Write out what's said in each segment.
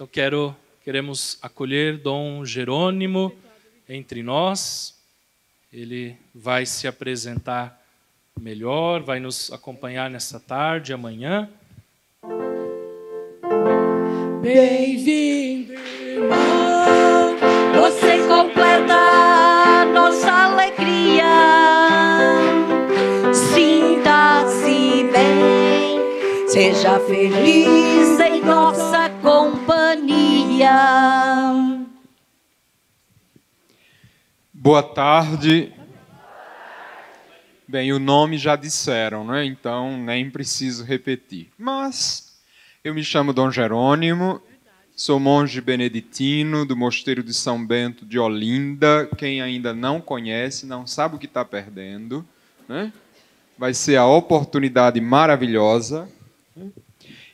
Então queremos acolher Dom Jerônimo entre nós. Ele vai se apresentar melhor, vai nos acompanhar nesta tarde, amanhã. Bem-vindo, irmão, você completa nossa alegria. Sinta-se bem, seja feliz em nossa companhia. Boa tarde. Bem, o nome já disseram, né? Então nem preciso repetir. Mas eu me chamo Dom Jerônimo, sou monge beneditino do Mosteiro de São Bento de Olinda. Quem ainda não conhece, não sabe o que está perdendo, né? Vai ser a oportunidade maravilhosa.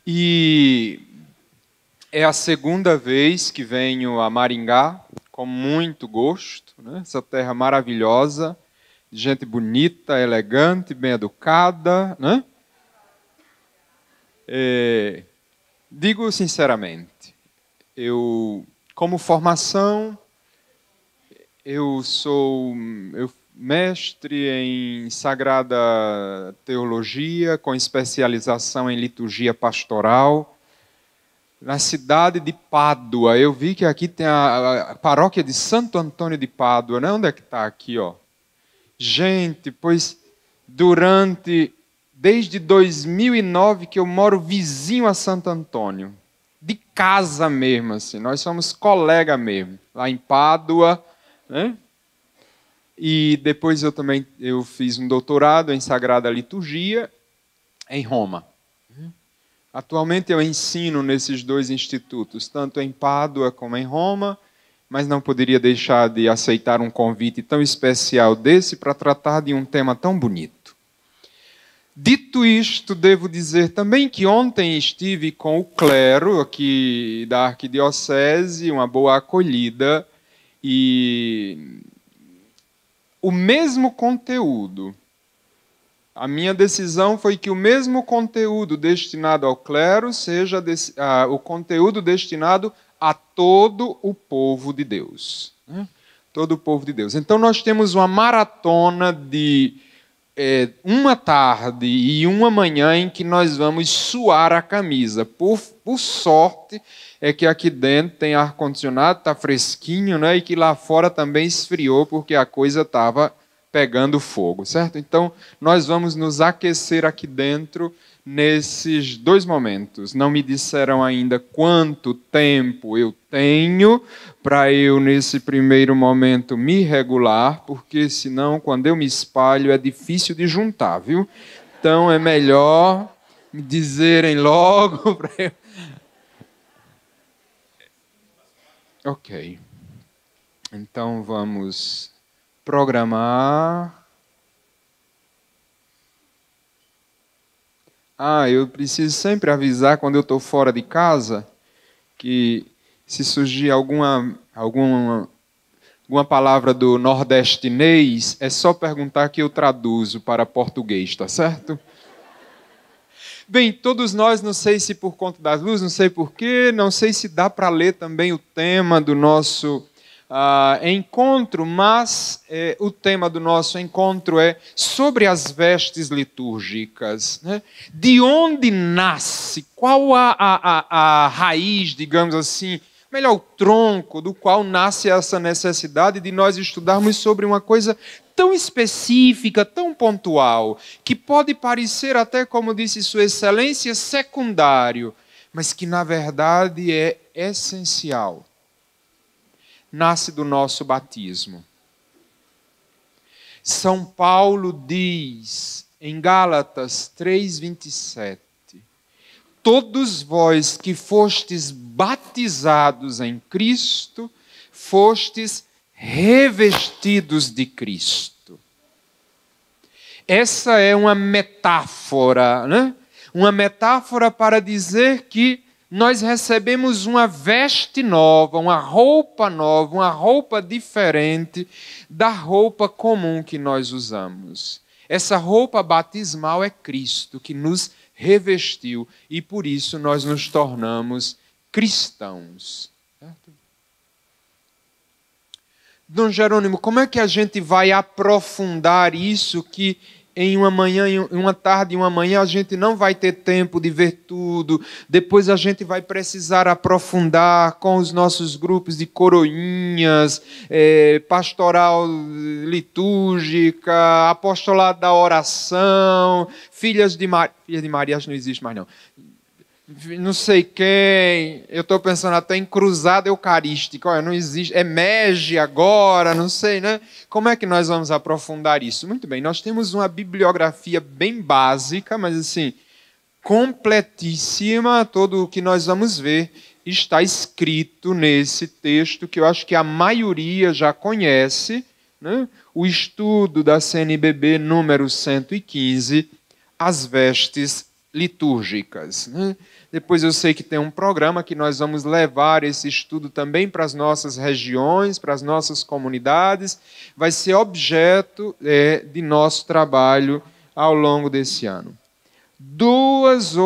E é a segunda vez que venho a Maringá, com muito gosto, né? Essa terra maravilhosa, de gente bonita, elegante, bem educada, né? Digo sinceramente, como formação, eu sou mestre em Sagrada Teologia, com especialização em liturgia pastoral, na cidade de Pádua. Eu vi que aqui tem a paróquia de Santo Antônio de Pádua, né? Onde é que está aqui, ó? Gente, pois desde 2009 que eu moro vizinho a Santo Antônio, de casa mesmo, assim. Nós somos colega mesmo, lá em Pádua, né? E depois eu fiz um doutorado em Sagrada Liturgia em Roma. Atualmente eu ensino nesses dois institutos, tanto em Pádua como em Roma, mas não poderia deixar de aceitar um convite tão especial desse para tratar de um tema tão bonito. Dito isto, devo dizer também que ontem estive com o clero aqui da Arquidiocese, uma boa acolhida, e o mesmo conteúdo. A minha decisão foi que o mesmo conteúdo destinado ao clero seja o conteúdo destinado a todo o povo de Deus. Né? Todo o povo de Deus. Então nós temos uma maratona de uma tarde e uma manhã em que nós vamos suar a camisa. Por sorte é que aqui dentro tem ar-condicionado, está fresquinho, né? E que lá fora também esfriou porque a coisa estava pegando fogo, certo? Então, nós vamos nos aquecer aqui dentro nesses dois momentos. Não me disseram ainda quanto tempo eu tenho para eu, nesse primeiro momento, me regular, porque senão, quando eu me espalho, é difícil de juntar, viu? Então, é melhor me dizerem logo para eu... Ok. Então, vamos programar. Eu preciso sempre avisar quando eu estou fora de casa que se surgir alguma palavra do nordestinês, é só perguntar que eu traduzo para português, tá certo? Bem, todos nós, não sei se por conta das luzes, não sei porquê, não sei se dá para ler também o tema do nosso encontro, mas o tema do nosso encontro é sobre as vestes litúrgicas. Né? De onde nasce? Qual a raiz, digamos assim, melhor, o tronco do qual nasce essa necessidade de nós estudarmos sobre uma coisa tão específica, tão pontual, que pode parecer até, como disse Sua Excelência, secundário, mas que na verdade é essencial. Nasce do nosso batismo. São Paulo diz em Gálatas 3:27: todos vós que fostes batizados em Cristo, fostes revestidos de Cristo. Essa é uma metáfora, né? Uma metáfora para dizer que nós recebemos uma veste nova, uma roupa diferente da roupa comum que nós usamos. Essa roupa batismal é Cristo que nos revestiu e por isso nós nos tornamos cristãos. Certo? Dom Jerônimo, como é que a gente vai aprofundar isso que em uma manhã, em uma tarde e uma manhã a gente não vai ter tempo de ver tudo, depois a gente vai precisar aprofundar com os nossos grupos de coroinhas, pastoral litúrgica, apostolado da oração, filhas de Maria, acho que não existe mais não. Não sei quem, eu estou pensando até em cruzada eucarística, olha, não existe, é MEG agora, não sei, né? Como é que nós vamos aprofundar isso? Muito bem, nós temos uma bibliografia bem básica, mas assim, completíssima, todo o que nós vamos ver está escrito nesse texto, que eu acho que a maioria já conhece, né? O estudo da CNBB número 115, As Vestes Litúrgicas, né? Depois eu sei que tem um programa que nós vamos levar esse estudo também para as nossas regiões, para as nossas comunidades. Vai ser objeto de nosso trabalho ao longo desse ano. Dois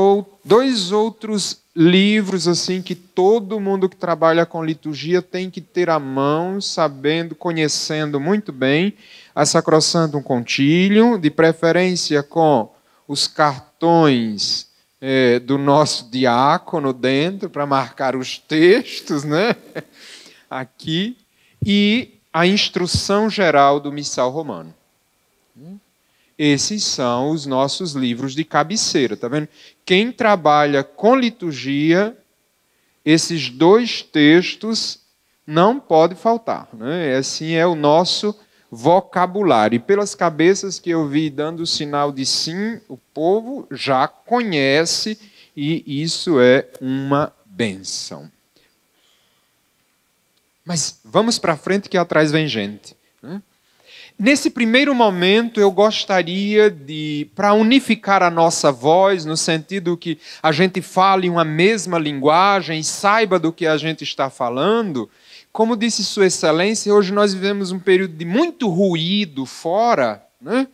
outros livros assim que todo mundo que trabalha com liturgia tem que ter à mão, sabendo, conhecendo muito bem. A Sacrosantum Concilium, de preferência com os cartões do nosso diácono dentro, para marcar os textos, né? Aqui, e a Instrução Geral do Missal Romano. Esses são os nossos livros de cabeceira, tá vendo? Quem trabalha com liturgia, esses dois textos não pode faltar, né? Assim é o nosso vocabulário. E pelas cabeças que eu vi dando o sinal de sim, o povo já conhece e isso é uma bênção. Mas vamos para frente que atrás vem gente, né? Nesse primeiro momento eu gostaria de, para unificar a nossa voz, no sentido que a gente fale uma mesma linguagem e saiba do que a gente está falando. Como disse Sua Excelência, hoje nós vivemos um período de muito ruído fora, né?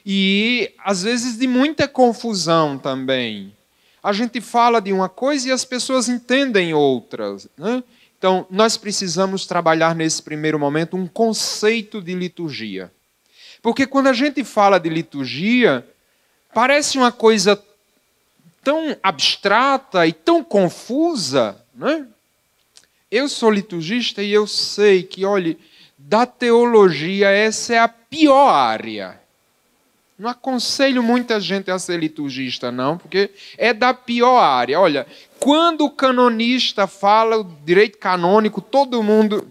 E às vezes de muita confusão também. A gente fala de uma coisa e as pessoas entendem outras, né? Então, nós precisamos trabalhar nesse primeiro momento um conceito de liturgia. Porque quando a gente fala de liturgia, parece uma coisa tão abstrata e tão confusa, né? Eu sou liturgista e eu sei que, olha, da teologia essa é a pior área. Não aconselho muita gente a ser liturgista, não, porque é da pior área. Olha, quando o canonista fala o direito canônico, todo mundo...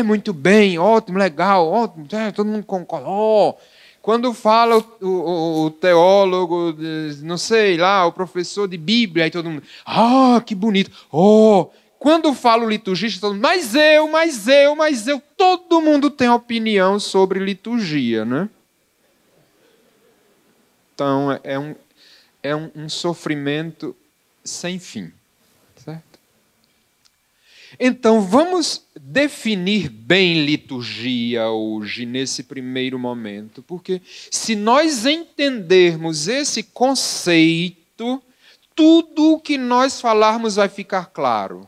muito bem, ótimo, legal, ótimo, todo mundo concorda. Quando fala o teólogo, não sei lá, o professor de Bíblia, aí todo mundo... que bonito, Quando falo liturgista, todo mundo, mas eu, todo mundo tem opinião sobre liturgia, né? Então, é um sofrimento sem fim, certo? Então, vamos definir bem liturgia hoje, nesse primeiro momento, porque se nós entendermos esse conceito, tudo o que nós falarmos vai ficar claro.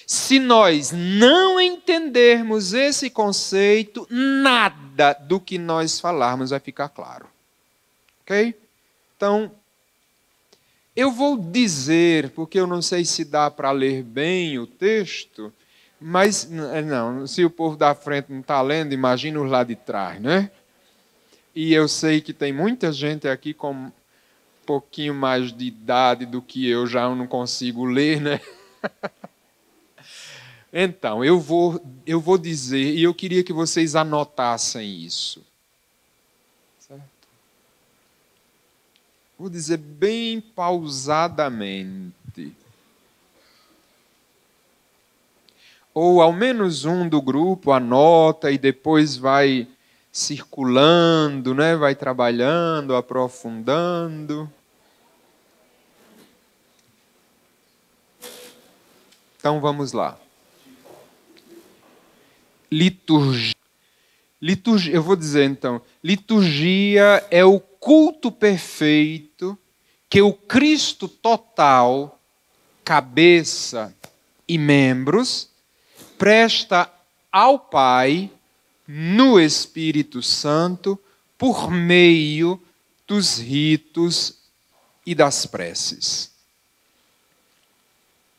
Se nós não entendermos esse conceito, nada do que nós falarmos vai ficar claro. Ok? Então, eu vou dizer, porque eu não sei se dá para ler bem o texto, mas não, se o povo da frente não está lendo, imagina os lá de trás, né? E eu sei que tem muita gente aqui com um pouquinho mais de idade do que eu, já não consigo ler, né? Então, eu vou dizer, e eu queria que vocês anotassem isso. Certo? Vou dizer bem pausadamente. Ou ao menos um do grupo anota e depois vai circulando, né? Vai trabalhando, aprofundando. Então, vamos lá. Liturgia. Eu vou dizer então, liturgia é o culto perfeito que o Cristo total, cabeça, e membros, presta ao Pai, no Espírito Santo, por meio dos ritos e das preces.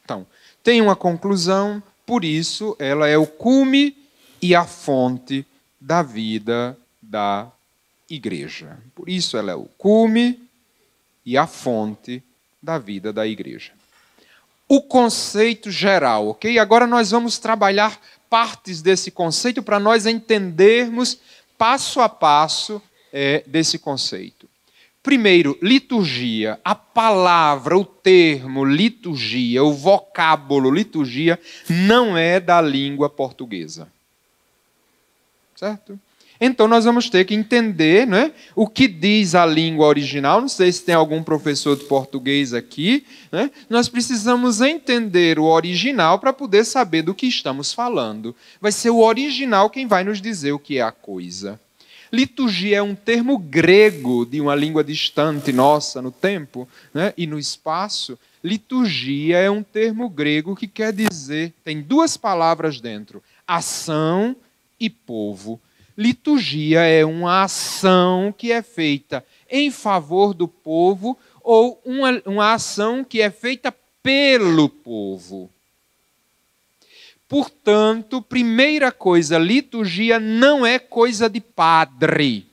Então, tem uma conclusão, por isso ela é o cume e a fonte da vida da igreja. Por isso ela é o cume e a fonte da vida da igreja. O conceito geral, ok? Agora nós vamos trabalhar partes desse conceito para nós entendermos passo a passo desse conceito. Primeiro, liturgia. A palavra, o termo liturgia, o vocábulo liturgia, não é da língua portuguesa. Certo? Então nós vamos ter que entender, né, o que diz a língua original. Não sei se tem algum professor de português aqui. Né? Nós precisamos entender o original para poder saber do que estamos falando. Vai ser o original quem vai nos dizer o que é a coisa. Liturgia é um termo grego de uma língua distante nossa no tempo, né, e no espaço. Liturgia é um termo grego que quer dizer, tem duas palavras dentro, ação e povo. Liturgia é uma ação que é feita em favor do povo ou uma ação que é feita pelo povo. Portanto, primeira coisa, liturgia não é coisa de padre.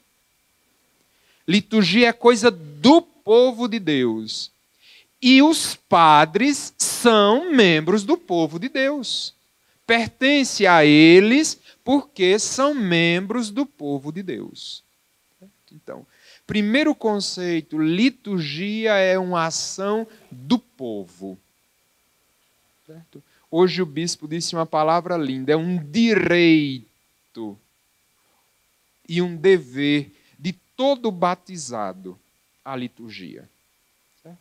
Liturgia é coisa do povo de Deus. E os padres são membros do povo de Deus. Pertence a eles porque são membros do povo de Deus. Então, primeiro conceito, liturgia é uma ação do povo. Certo? Hoje o bispo disse uma palavra linda, é um direito e um dever de todo batizado a liturgia. Certo?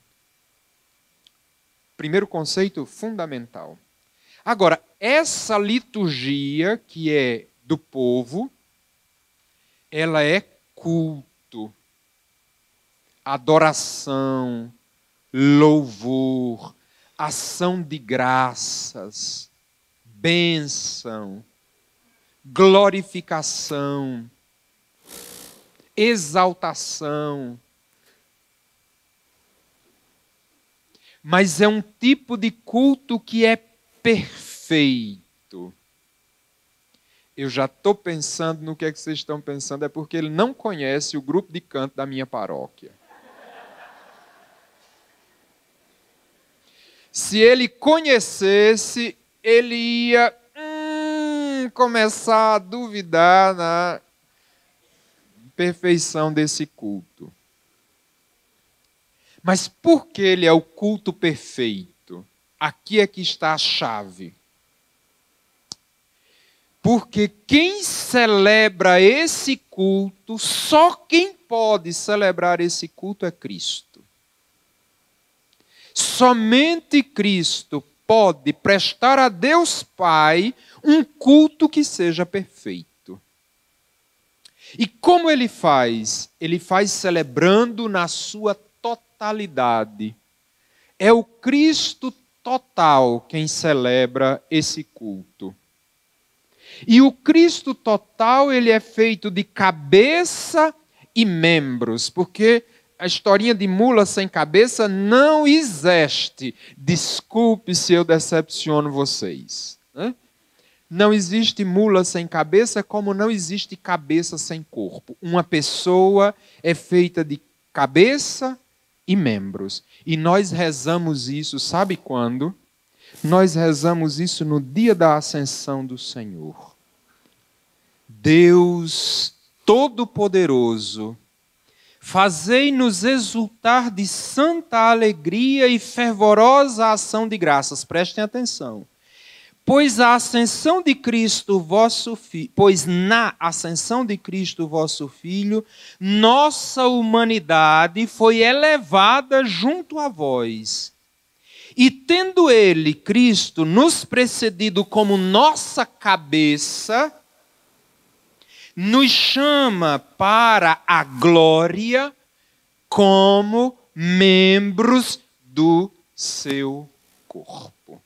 Primeiro conceito fundamental. Agora, essa liturgia que é do povo, ela é culto, adoração, louvor, ação de graças, bênção, glorificação, exaltação. Mas é um tipo de culto que é perfeito. Eu já estou pensando no que é que vocês estão pensando, é porque ele não conhece o grupo de canto da minha paróquia. Se ele conhecesse, ele ia começar a duvidar na perfeição desse culto. Mas por que ele é o culto perfeito? Aqui é que está a chave. Porque quem celebra esse culto, só quem pode celebrar esse culto é Cristo. Somente Cristo pode prestar a Deus Pai um culto que seja perfeito. E como ele faz? Ele faz celebrando na sua totalidade. É o Cristo total quem celebra esse culto. E o Cristo total, ele é feito de cabeça e membros, porque a historinha de mula sem cabeça não existe. Desculpe se eu decepciono vocês. Né? Não existe mula sem cabeça, como não existe cabeça sem corpo. Uma pessoa é feita de cabeça e membros. E nós rezamos isso, sabe quando? Nós rezamos isso no dia da ascensão do Senhor. Deus Todo-Poderoso, fazei-nos exultar de santa alegria e fervorosa ação de graças. Prestem atenção. Pois na ascensão de Cristo, vosso Filho, nossa humanidade foi elevada junto a vós. E tendo ele, Cristo, nos precedido como nossa cabeça, nos chama para a glória como membros do seu corpo.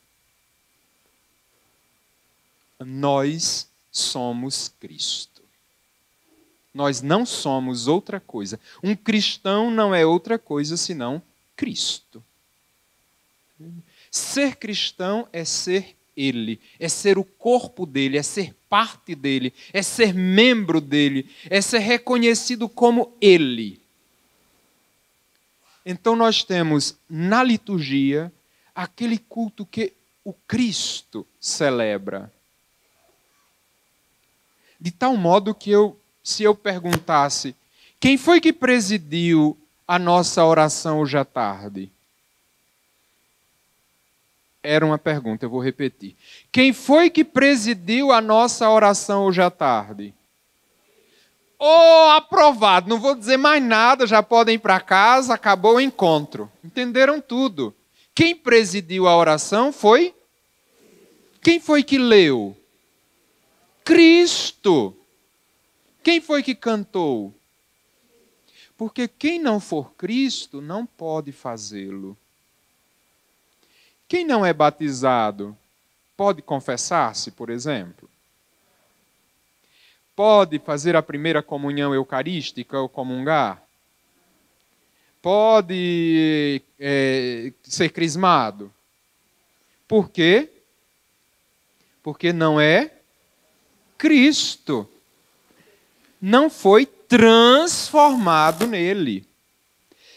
Nós somos Cristo. Nós não somos outra coisa. Um cristão não é outra coisa senão Cristo. Ser cristão é ser Ele, é ser o corpo dele, é ser parte dele, é ser membro dele, é ser reconhecido como Ele. Então nós temos na liturgia aquele culto que o Cristo celebra. De tal modo que se eu perguntasse, quem foi que presidiu a nossa oração hoje à tarde? Era uma pergunta, eu vou repetir. Quem foi que presidiu a nossa oração hoje à tarde? Oh, aprovado, não vou dizer mais nada, já podem ir para casa, acabou o encontro. Entenderam tudo. Quem presidiu a oração foi? Quem foi que leu? Cristo. Quem foi que cantou? Porque quem não for Cristo não pode fazê-lo. Quem não é batizado pode confessar-se, por exemplo? Pode fazer a primeira comunhão eucarística ou comungar? Pode ser crismado? Por quê? Porque não é Cristo. Não foi transformado nele.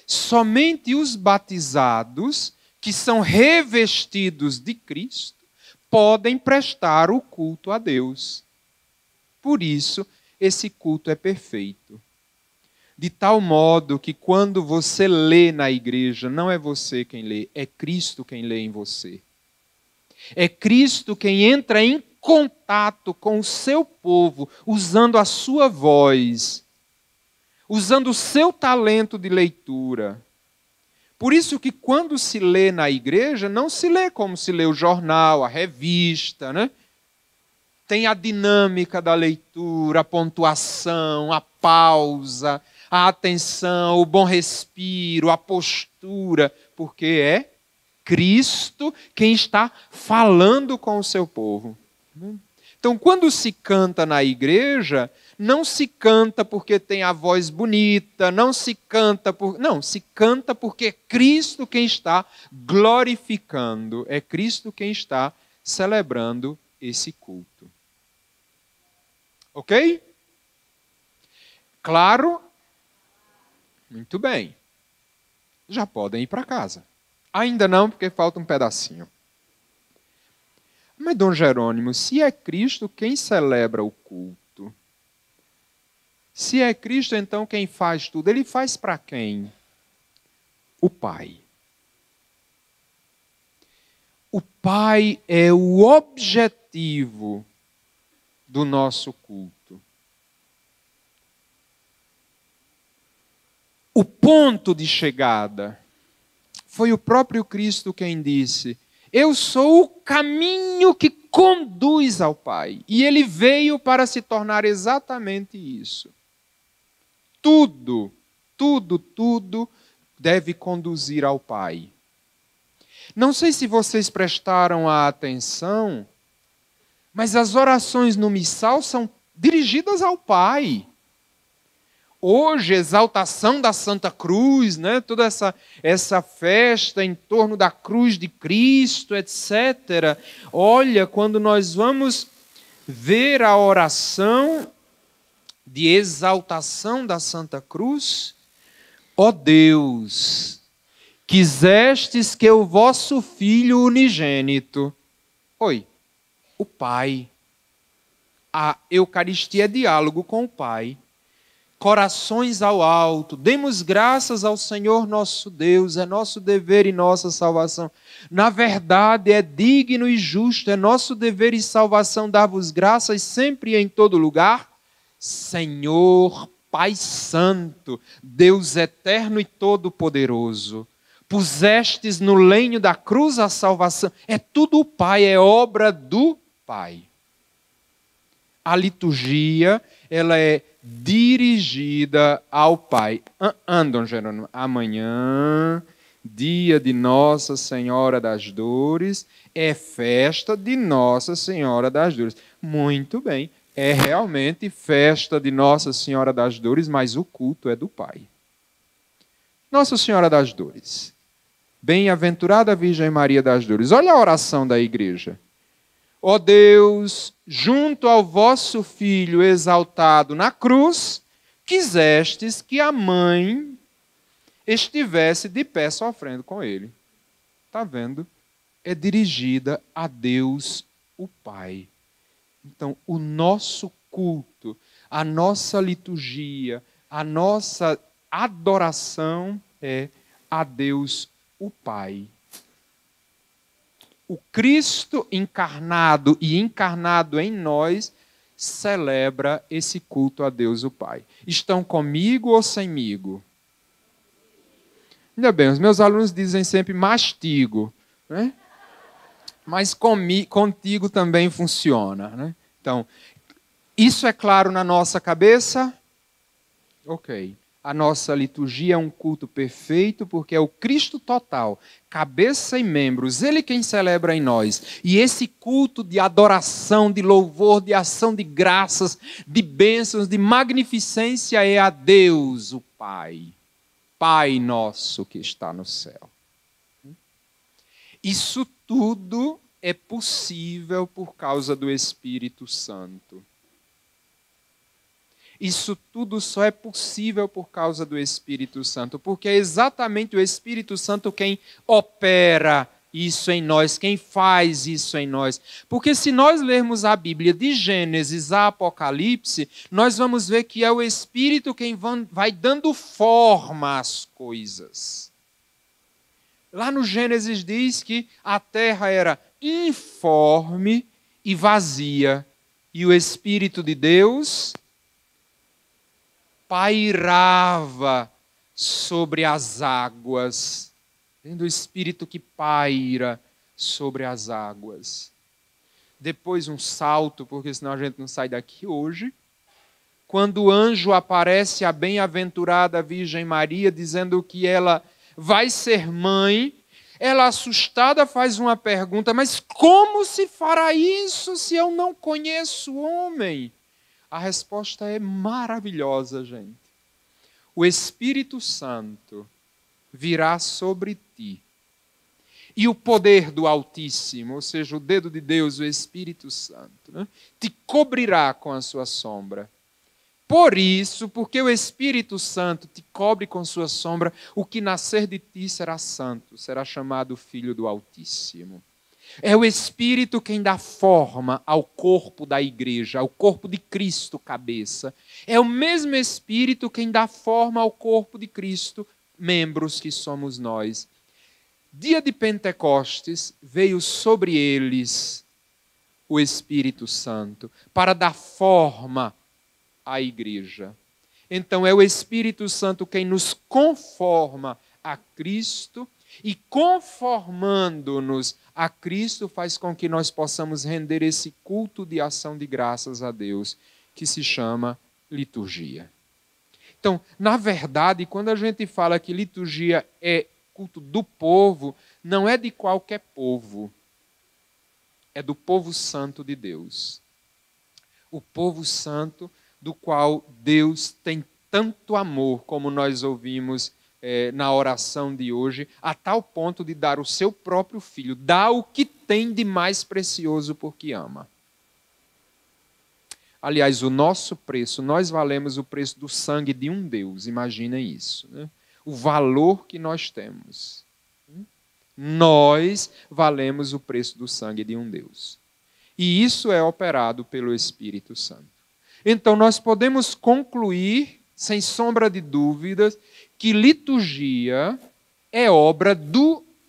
Somente os batizados, que são revestidos de Cristo, podem prestar o culto a Deus. Por isso, esse culto é perfeito. De tal modo que quando você lê na igreja, não é você quem lê, é Cristo quem lê em você. É Cristo quem entra em contato com o seu povo, usando a sua voz, usando o seu talento de leitura. Por isso que quando se lê na igreja, não se lê como se lê o jornal, a revista, né? Tem a dinâmica da leitura, a pontuação, a pausa, a atenção, o bom respiro, a postura, porque é Cristo quem está falando com o seu povo. Então, quando se canta na igreja, não se canta porque tem a voz bonita, não se canta porque é Cristo quem está glorificando, é Cristo quem está celebrando esse culto. Ok? Claro? Muito bem. Já podem ir para casa. Ainda não, porque falta um pedacinho. Mas, Dom Jerônimo, se é Cristo quem celebra o culto, se é Cristo, então quem faz tudo, ele faz para quem? O Pai. O Pai é o objetivo do nosso culto. O ponto de chegada foi o próprio Cristo quem disse: eu sou o caminho que conduz ao Pai. E ele veio para se tornar exatamente isso. Tudo deve conduzir ao Pai. Não sei se vocês prestaram a atenção, mas as orações no missal são dirigidas ao Pai. Hoje, exaltação da Santa Cruz, né? Toda essa festa em torno da cruz de Cristo, etc. Olha, quando nós vamos ver a oração de exaltação da Santa Cruz, ó Deus, quisestes que o vosso Filho unigênito, o Pai, a Eucaristia é diálogo com o Pai, corações ao alto, demos graças ao Senhor nosso Deus, é nosso dever e nossa salvação. Na verdade, é digno e justo, é nosso dever e salvação dar-vos graças sempre e em todo lugar. Senhor, Pai Santo, Deus eterno e todo-poderoso, pusestes no lenho da cruz a salvação. É tudo o Pai, é obra do Pai. A liturgia, ela é dirigida ao Pai. Dom Jerônimo, amanhã dia de Nossa Senhora das Dores, é festa de Nossa Senhora das Dores. Muito bem, é realmente festa de Nossa Senhora das Dores, mas o culto é do Pai. Nossa Senhora das Dores, bem-aventurada Virgem Maria das Dores. Olha a oração da igreja. Ó Deus, junto ao vosso Filho exaltado na cruz, quisestes que a mãe estivesse de pé sofrendo com ele. Está vendo? É dirigida a Deus, o Pai. Então, o nosso culto, a nossa liturgia, a nossa adoração é a Deus, o Pai. O Cristo encarnado e encarnado em nós celebra esse culto a Deus, o Pai. Estão comigo ou semigo? Ainda bem, os meus alunos dizem sempre mastigo, né? Mas contigo também funciona, né? Então, isso é claro na nossa cabeça? Ok. A nossa liturgia é um culto perfeito porque é o Cristo total, cabeça e membros, Ele quem celebra em nós. E esse culto de adoração, de louvor, de ação de graças, de bênçãos, de magnificência é a Deus, o Pai. Pai nosso que está no céu. Isso tudo é possível por causa do Espírito Santo. Isso tudo só é possível por causa do Espírito Santo, porque é exatamente o Espírito Santo quem opera isso em nós, quem faz isso em nós. Porque se nós lermos a Bíblia de Gênesis a Apocalipse, nós vamos ver que é o Espírito quem vai dando forma às coisas. Lá no Gênesis diz que a terra era informe e vazia, e o Espírito de Deus pairava sobre as águas. Vendo o Espírito que paira sobre as águas. Depois um salto, porque senão a gente não sai daqui hoje. Quando o anjo aparece à bem-aventurada Virgem Maria, dizendo que ela vai ser mãe, ela assustada faz uma pergunta, mas como se fará isso se eu não conheço o homem? A resposta é maravilhosa, gente. O Espírito Santo virá sobre ti. E o poder do Altíssimo, ou seja, o dedo de Deus, o Espírito Santo, né, te cobrirá com a sua sombra. Por isso, porque o Espírito Santo te cobre com sua sombra, o que nascer de ti será santo, será chamado Filho do Altíssimo. É o Espírito quem dá forma ao corpo da igreja, ao corpo de Cristo, cabeça. É o mesmo Espírito quem dá forma ao corpo de Cristo, membros que somos nós. Dia de Pentecostes veio sobre eles o Espírito Santo para dar forma à igreja. Então é o Espírito Santo quem nos conforma a Cristo e conformando-nos a Cristo faz com que nós possamos render esse culto de ação de graças a Deus que se chama liturgia. Então, na verdade, quando a gente fala que liturgia é culto do povo, não é de qualquer povo. É do povo santo de Deus. O povo santo do qual Deus tem tanto amor, como nós ouvimos na oração de hoje, a tal ponto de dar o seu próprio filho, dá o que tem de mais precioso porque ama. Aliás, o nosso preço, nós valemos o preço do sangue de um Deus, imaginem isso, né? O valor que nós temos. Nós valemos o preço do sangue de um Deus. E isso é operado pelo Espírito Santo. Então, nós podemos concluir, sem sombra de dúvidas, que liturgia é obra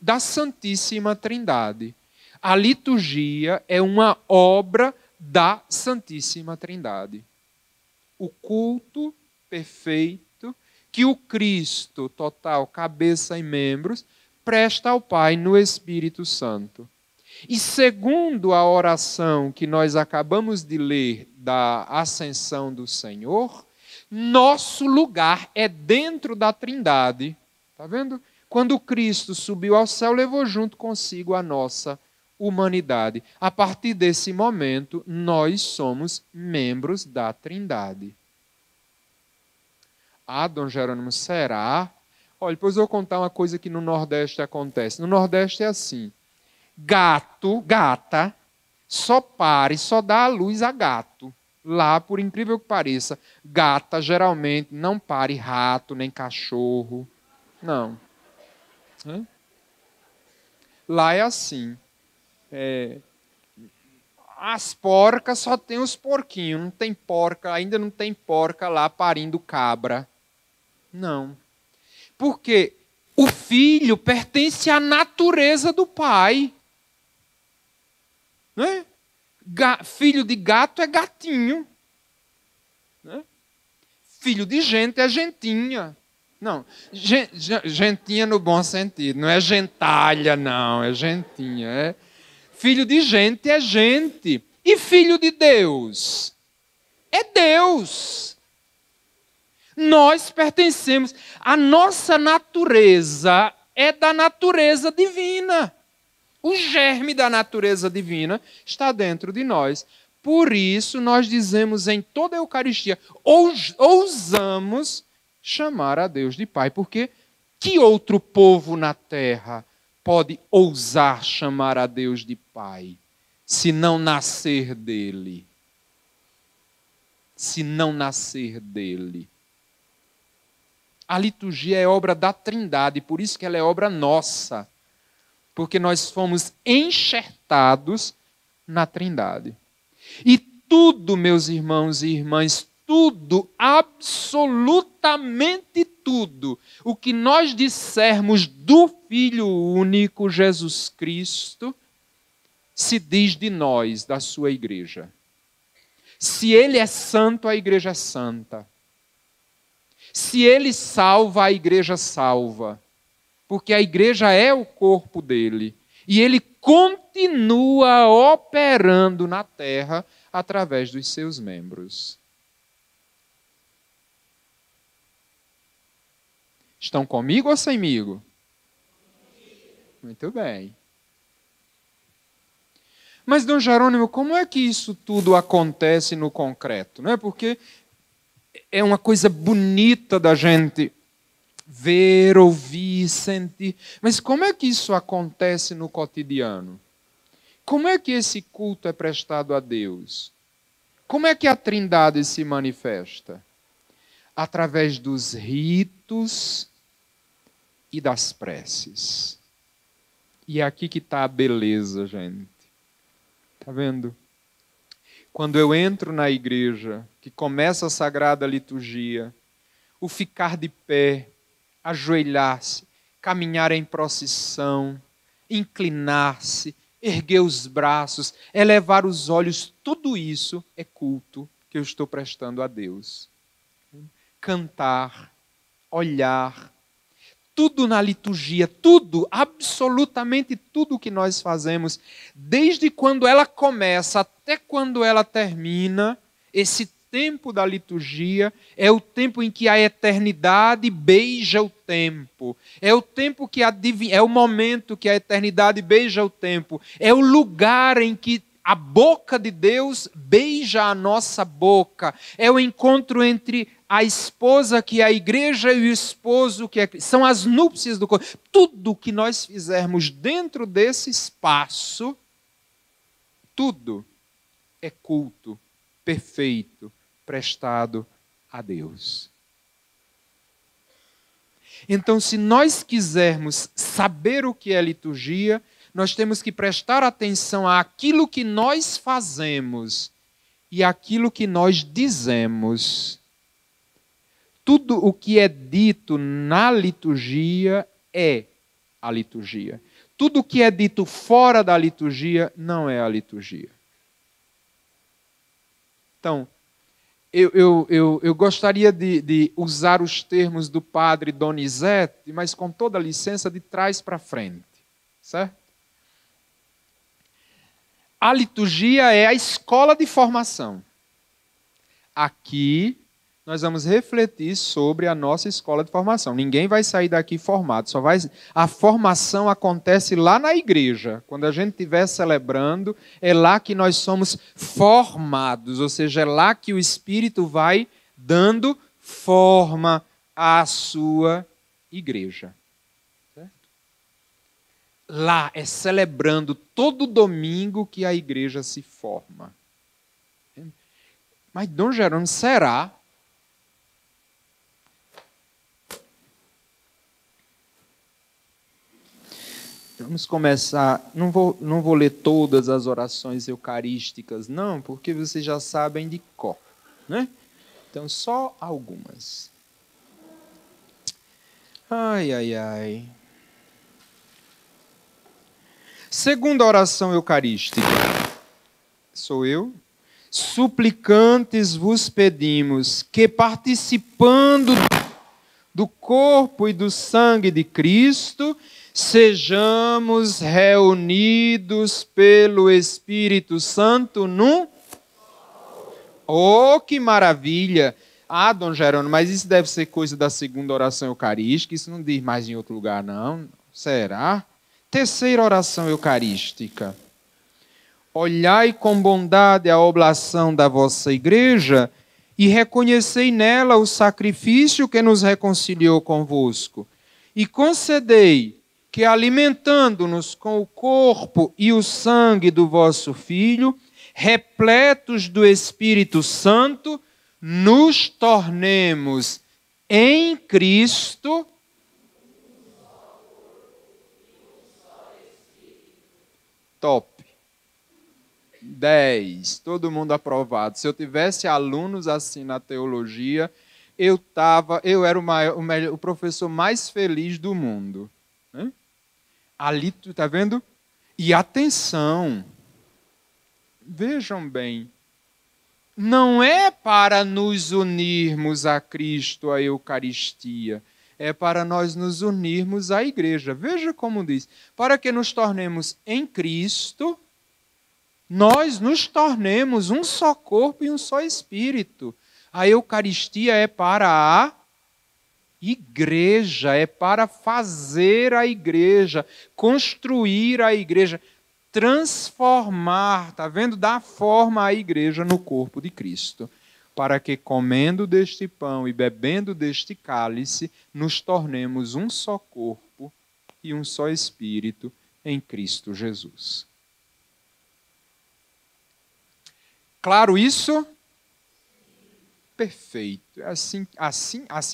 da Santíssima Trindade. A liturgia é uma obra da Santíssima Trindade. O culto perfeito que o Cristo total, cabeça e membros, presta ao Pai no Espírito Santo. E segundo a oração que nós acabamos de ler da ascensão do Senhor, nosso lugar é dentro da Trindade. Está vendo? Quando Cristo subiu ao céu, levou junto consigo a nossa humanidade. A partir desse momento, nós somos membros da Trindade. Ah, Dom Jerônimo, será? Olha, depois eu vou contar uma coisa que no Nordeste acontece. No Nordeste é assim: gata, só pare, só dá a luz a gato. Lá, por incrível que pareça, gata geralmente não pare rato, nem cachorro. Não. Lá é assim. As porcas só tem os porquinhos. Não tem porca, ainda não tem porca lá parindo cabra. Não. Porque o filho pertence à natureza do pai. Não é? Filho de gato é gatinho. Não é? Filho de gente é gentinha. Não, gentinha no bom sentido. Não é gentalha, não. É gentinha. É. Filho de gente é gente. E filho de Deus? É Deus. Nós pertencemos. A nossa natureza é da natureza divina. O germe da natureza divina está dentro de nós. Por isso, nós dizemos em toda a Eucaristia, ousamos chamar a Deus de Pai. Porque que outro povo na terra pode ousar chamar a Deus de Pai, se não nascer dele? Se não nascer dele. A liturgia é obra da Trindade, por isso que ela é obra nossa. Porque nós fomos enxertados na Trindade. E tudo, meus irmãos e irmãs, tudo, absolutamente tudo, o que nós dissermos do Filho único, Jesus Cristo, se diz de nós, da sua igreja. Se ele é santo, a igreja é santa. Se ele salva, a igreja salva. Porque a igreja é o corpo dele. E ele continua operando na terra através dos seus membros. Estão comigo ou semigo? Muito bem. Mas, Dom Jerônimo, como é que isso tudo acontece no concreto? Não é? Porque é uma coisa bonita da gente ver, ouvir, sentir. Mas como é que isso acontece no cotidiano? Como é que esse culto é prestado a Deus? Como é que a Trindade se manifesta? Através dos ritos e das preces. E é aqui que está a beleza, gente. Está vendo? Quando eu entro na igreja, que começa a Sagrada Liturgia, o ficar de pé, ajoelhar-se, caminhar em procissão, inclinar-se, erguer os braços, elevar os olhos, tudo isso é culto que eu estou prestando a Deus. Cantar, olhar, tudo na liturgia, tudo, absolutamente tudo que nós fazemos, desde quando ela começa até quando ela termina, esse tempo da liturgia é o tempo em que a eternidade beija o tempo. É o tempo que é o momento que a eternidade beija o tempo. É o lugar em que a boca de Deus beija a nossa boca. É o encontro entre a esposa, que é a igreja, e o esposo, que são as núpcias do corpo. Tudo que nós fizermos dentro desse espaço, tudo é culto perfeito, prestado a Deus. Então, se nós quisermos saber o que é liturgia, nós temos que prestar atenção àquilo que nós fazemos e àquilo que nós dizemos. Tudo o que é dito na liturgia é a liturgia. Tudo o que é dito fora da liturgia não é a liturgia. Então, eu gostaria de usar os termos do padre Donizete, mas com toda a licença, de trás para frente. Certo? A liturgia é a escola de formação. Aqui nós vamos refletir sobre a nossa escola de formação. Ninguém vai sair daqui formado, a formação acontece lá na igreja. Quando a gente estiver celebrando, é lá que nós somos formados, ou seja, é lá que o Espírito vai dando forma à sua igreja. Certo? Lá é celebrando todo domingo que a igreja se forma. Mas, Dom Jerônimo, será? Vamos começar. Não vou ler todas as orações eucarísticas, não, porque vocês já sabem de cor, né? Então, só algumas. Ai, ai, ai. Segunda oração eucarística. Sou eu. Suplicantes vos pedimos que, participando do corpo e do sangue de Cristo, sejamos reunidos pelo Espírito Santo num... Oh, que maravilha! Ah, Dom Jerônimo, mas isso deve ser coisa da segunda oração eucarística, isso não diz mais em outro lugar, não. Será? Terceira oração eucarística. Olhai com bondade a oblação da vossa igreja e reconhecei nela o sacrifício que nos reconciliou convosco. E concedei que, alimentando-nos com o corpo e o sangue do vosso Filho, repletos do Espírito Santo, nos tornemos em Cristo top. 10. Todo mundo aprovado. Se eu tivesse alunos assim na teologia, eu era o professor mais feliz do mundo. Né? Ali, tu está vendo? E atenção, vejam bem, não é para nos unirmos a Cristo, a Eucaristia, é para nós nos unirmos à igreja. Veja como diz, para que nos tornemos em Cristo, nós nos tornemos um só corpo e um só espírito. A Eucaristia é para a igreja, é para fazer a igreja, construir a igreja, transformar, está vendo? Dar forma à igreja no corpo de Cristo. Para que, comendo deste pão e bebendo deste cálice, nos tornemos um só corpo e um só espírito em Cristo Jesus. Claro isso? Perfeito. Assim,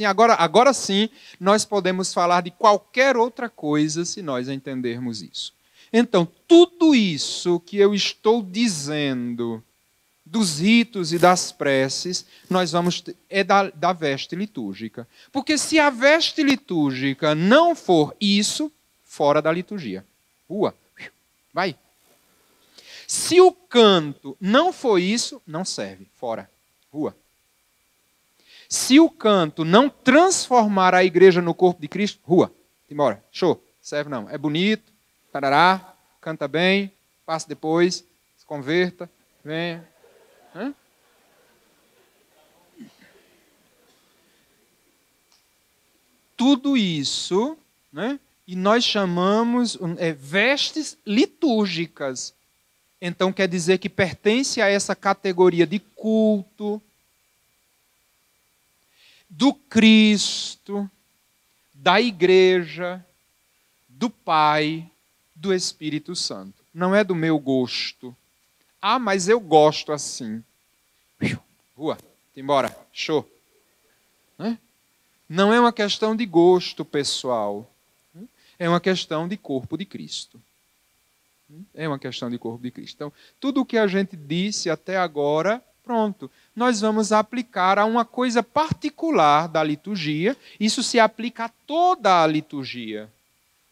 agora sim, nós podemos falar de qualquer outra coisa se nós entendermos isso. Então, tudo isso que eu estou dizendo dos ritos e das preces, nós vamos da veste litúrgica. Porque se a veste litúrgica não for isso, fora da liturgia. Rua, vai. Se o canto não for isso, não serve, fora, rua. Se o canto não transformar a igreja no corpo de Cristo, rua, embora, show, serve não, é bonito, tarará, canta bem, passa depois, se converta, venha. Hã? Tudo isso, né? E nós chamamos vestes litúrgicas. Então quer dizer que pertence a essa categoria de culto, do Cristo, da igreja, do Pai, do Espírito Santo. Não é do meu gosto. Ah, mas eu gosto assim. Rua, embora, show. Não é uma questão de gosto pessoal. É uma questão de corpo de Cristo. É uma questão de corpo de Cristo. Então, tudo o que a gente disse até agora, pronto. Nós vamos aplicar a uma coisa particular da liturgia. Isso se aplica a toda a liturgia.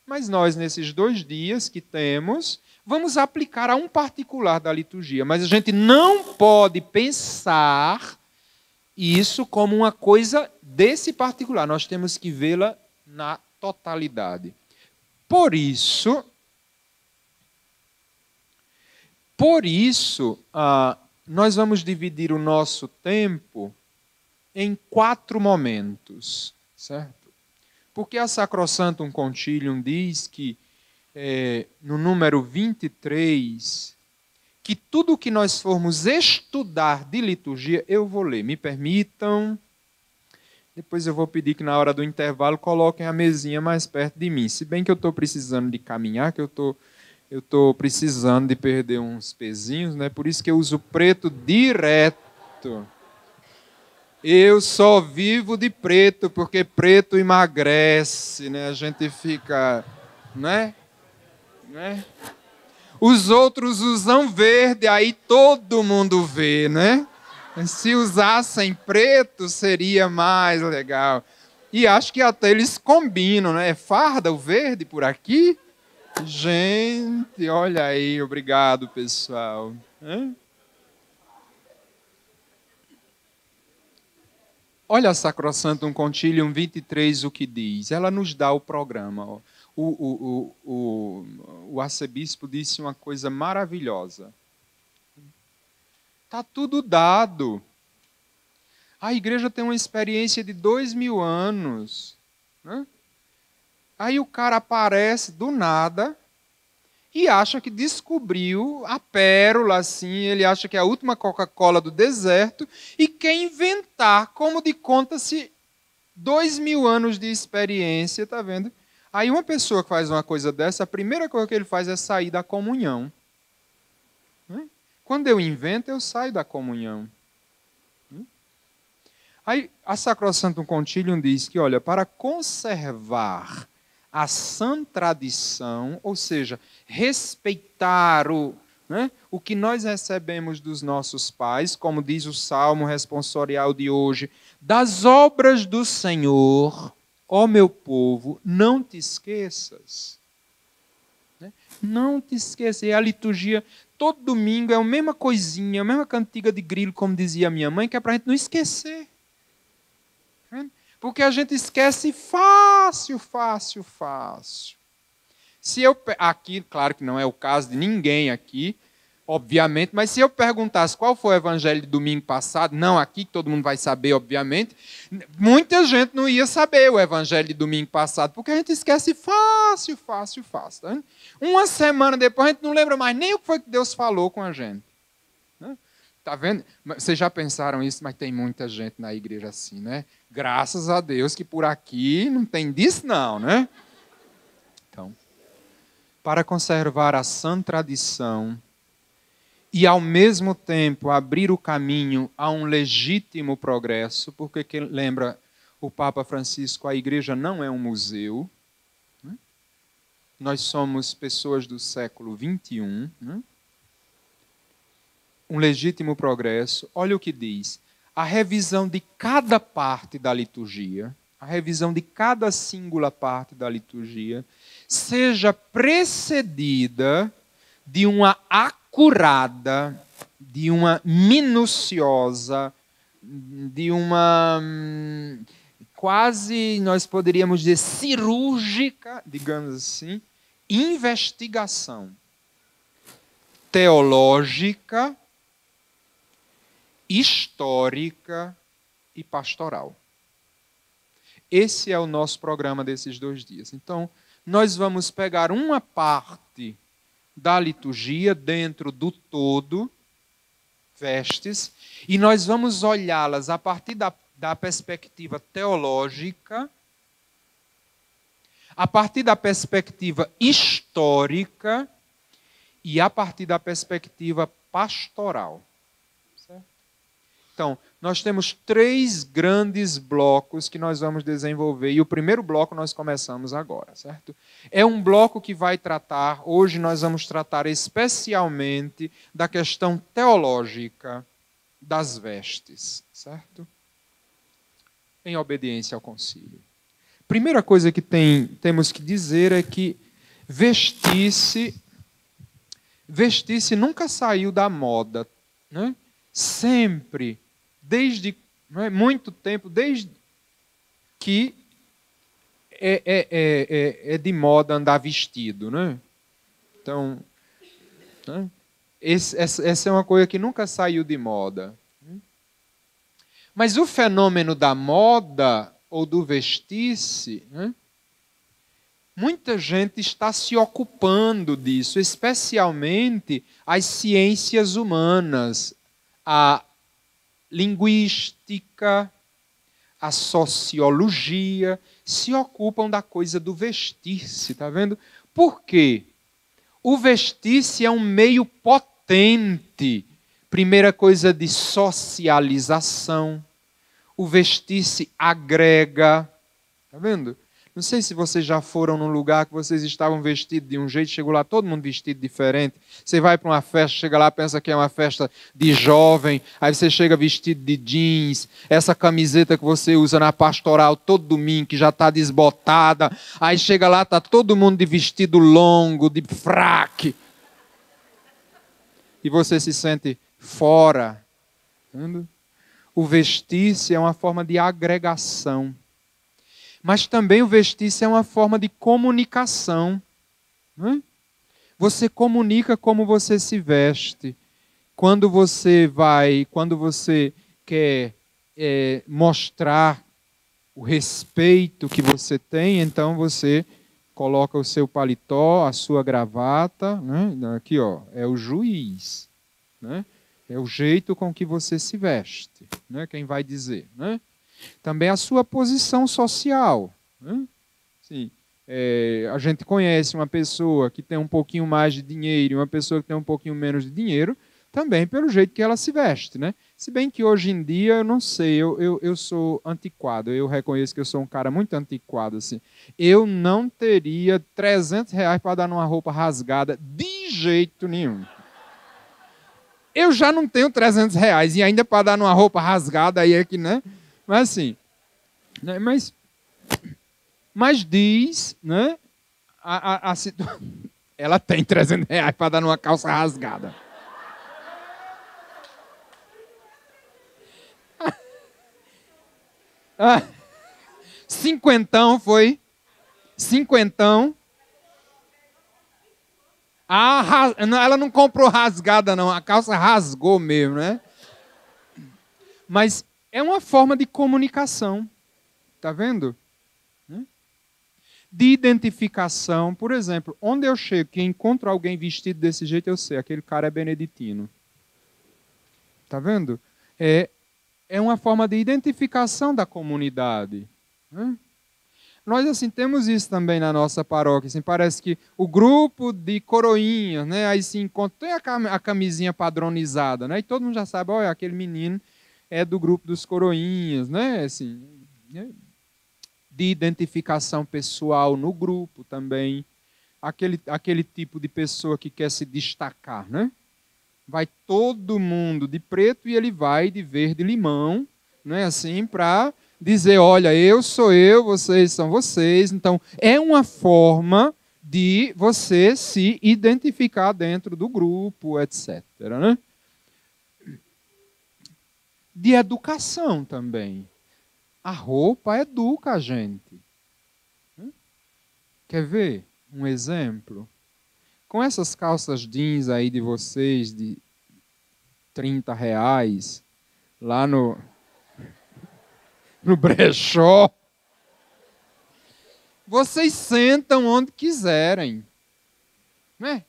Mas nós, nesses 2 dias que temos, vamos aplicar a um particular da liturgia. Mas a gente não pode pensar isso como uma coisa desse particular. Nós temos que vê-la na totalidade. Por isso, nós vamos dividir o nosso tempo em 4 momentos, certo? Porque a Sacrosanctum Concilium diz que, no número 23, que tudo que nós formos estudar de liturgia, eu vou ler. Me permitam. Depois eu vou pedir que na hora do intervalo coloquem a mesinha mais perto de mim. Se bem que eu estou precisando de caminhar, que eu estou precisando de perder uns pezinhos, né? Por isso que eu uso preto direto. Eu só vivo de preto, porque preto emagrece, né? A gente fica, né? Os outros usam verde, aí todo mundo vê, né? Se usassem preto, seria mais legal. E acho que até eles combinam, né? É farda o verde por aqui? Gente, olha aí, obrigado, pessoal. Olha a Sacrosanctum Concilium 23, o que diz. Ela nos dá o programa. Ó. O arcebispo disse uma coisa maravilhosa. Está tudo dado. A igreja tem uma experiência de 2000 anos. Né? Aí o cara aparece do nada e acha que descobriu a pérola, assim, ele acha que é a última Coca-Cola do deserto e quer inventar como de conta-se 2000 anos de experiência, tá vendo? Aí uma pessoa que faz uma coisa dessa, a primeira coisa que ele faz é sair da comunhão. Quando eu invento, eu saio da comunhão. Aí a Sacrosanctum Concilium diz que, olha, para conservar a sã tradição, ou seja, respeitar o que nós recebemos dos nossos pais, como diz o Salmo responsorial de hoje, das obras do Senhor, ó meu povo, não te esqueças. Não te esqueças. E a liturgia, todo domingo, é a mesma coisinha, a mesma cantiga de grilo, como dizia a minha mãe, que é para a gente não esquecer. Porque a gente esquece fácil. Se eu, aqui, claro que não é o caso de ninguém aqui, obviamente, mas se eu perguntasse qual foi o evangelho de domingo passado, não aqui, que todo mundo vai saber, obviamente, muita gente não ia saber o evangelho de domingo passado, porque a gente esquece fácil. Tá? Uma semana depois, a gente não lembra mais nem o que foi que Deus falou com a gente. Tá vendo? Vocês já pensaram isso, mas tem muita gente na igreja assim, né? Graças a Deus que por aqui não tem disso não, né? Então, para conservar a sã tradição e ao mesmo tempo abrir o caminho a um legítimo progresso, porque lembra o Papa Francisco, a igreja não é um museu, né? Nós somos pessoas do século XXI, né? Um legítimo progresso. Olha o que diz. A revisão de cada parte da liturgia, a revisão de cada síngula parte da liturgia, seja precedida de uma acurada, de uma minuciosa, de uma quase, nós poderíamos dizer, cirúrgica, digamos assim, investigação teológica, histórica e pastoral. Esse é o nosso programa desses 2 dias. Então, nós vamos pegar uma parte da liturgia dentro do todo, vestes, e nós vamos olhá-las a partir da perspectiva teológica, a partir da perspectiva histórica e a partir da perspectiva pastoral. Então, nós temos 3 grandes blocos que nós vamos desenvolver. E o primeiro bloco nós começamos agora, certo? É um bloco que vai tratar, hoje nós vamos tratar especialmente da questão teológica das vestes, certo? Em obediência ao concílio. Primeira coisa que temos que dizer é que vestir-se nunca saiu da moda, né? Sempre, desde muito tempo, desde que é de moda andar vestido, né? Então, né? Essa é uma coisa que nunca saiu de moda. Mas o fenômeno da moda ou do vestir-se, né? Muita gente está se ocupando disso, especialmente as ciências humanas, a linguística, a sociologia, se ocupam da coisa do vestir-se, tá vendo? Por quê? O vestir-se é um meio potente, primeira coisa de socialização. O vestir-se agrega, tá vendo? Não sei se vocês já foram num lugar que vocês estavam vestidos de um jeito, chegou lá todo mundo vestido diferente. Você vai para uma festa, chega lá, pensa que é uma festa de jovem, aí você chega vestido de jeans, essa camiseta que você usa na pastoral todo domingo, que já está desbotada, aí chega lá, está todo mundo de vestido longo, de fraque. E você se sente fora. Entendeu? O vestir-se é uma forma de agregação. Mas também o vestir-se é uma forma de comunicação. Né? Você comunica como você se veste. Quando você quer mostrar o respeito que você tem, então você coloca o seu paletó, a sua gravata. Né? Aqui, ó, é o juiz. Né? É o jeito com que você se veste. Né? Quem vai dizer, né? Também a sua posição social. Né? Sim. A gente conhece uma pessoa que tem um pouquinho mais de dinheiro e uma pessoa que tem um pouquinho menos de dinheiro, também pelo jeito que ela se veste. Né? Se bem que hoje em dia, eu não sei, eu sou antiquado, eu reconheço que eu sou um cara muito antiquado. Assim. Eu não teria R$300 para dar numa roupa rasgada de jeito nenhum. Eu já não tenho R$300 e ainda para dar numa roupa rasgada aí é que, né? Mas assim, né? Mas diz, né? Ela tem R$300 para dar numa calça rasgada. Cinquentão foi? Cinquentão. Ela não comprou rasgada, não. A calça rasgou mesmo, né? Mas é uma forma de comunicação. Tá vendo? De identificação. Por exemplo, onde eu chego, que encontro alguém vestido desse jeito, eu sei, aquele cara é beneditino. Tá vendo? É uma forma de identificação da comunidade. Nós, assim, temos isso também na nossa paróquia. Assim, parece que o grupo de coroinhas, né? Aí se encontra, tem a camisinha padronizada, né? E todo mundo já sabe, olha, aquele menino é do grupo dos coroinhas, né? Assim, né? De identificação pessoal no grupo também. Aquele tipo de pessoa que quer se destacar, né? Vai todo mundo de preto e ele vai de verde limão, né? Assim, para dizer, olha, eu sou eu, vocês são vocês. Então, é uma forma de você se identificar dentro do grupo, etc. Né? De educação também. A roupa educa a gente. Quer ver um exemplo? Com essas calças jeans aí de vocês, de R$30, lá no brechó, vocês sentam onde quiserem. Né?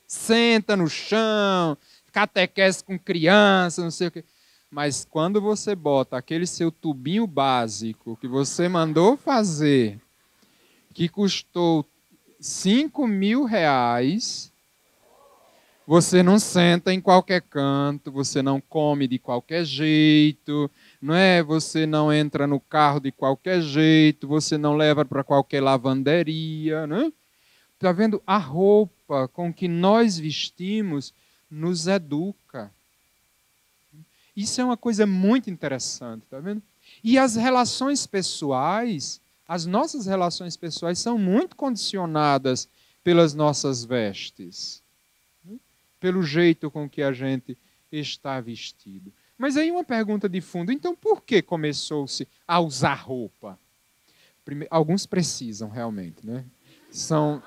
Senta no chão, catequese com criança, não sei o quê. Mas quando você bota aquele seu tubinho básico que você mandou fazer, que custou R$5.000, você não senta em qualquer canto, você não come de qualquer jeito, não é? Você não entra no carro de qualquer jeito, você não leva para qualquer lavanderia, né? Está vendo? A roupa com que nós vestimos nos educa. Isso é uma coisa muito interessante, tá vendo? E as relações pessoais, as nossas relações pessoais são muito condicionadas pelas nossas vestes, pelo jeito com que a gente está vestido. Mas aí uma pergunta de fundo, então por que começou-se a usar roupa? Alguns precisam realmente, né? São,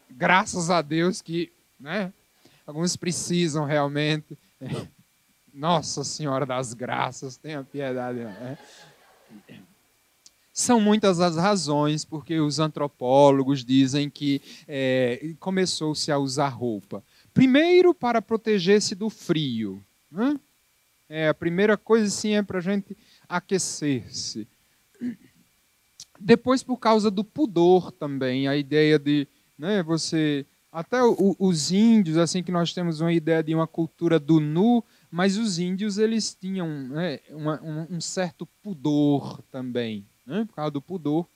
graças a Deus que, né? Alguns precisam realmente. Nossa Senhora das Graças, tenha piedade. Né? São muitas as razões porque os antropólogos dizem que começou-se a usar roupa. Primeiro, para proteger-se do frio. Né? A primeira coisa, sim, é para a gente aquecer-se. Depois, por causa do pudor também, a ideia de você... Até os índios, assim, que nós temos uma ideia de uma cultura do nu, mas os índios eles tinham um certo pudor também, por causa do pudor,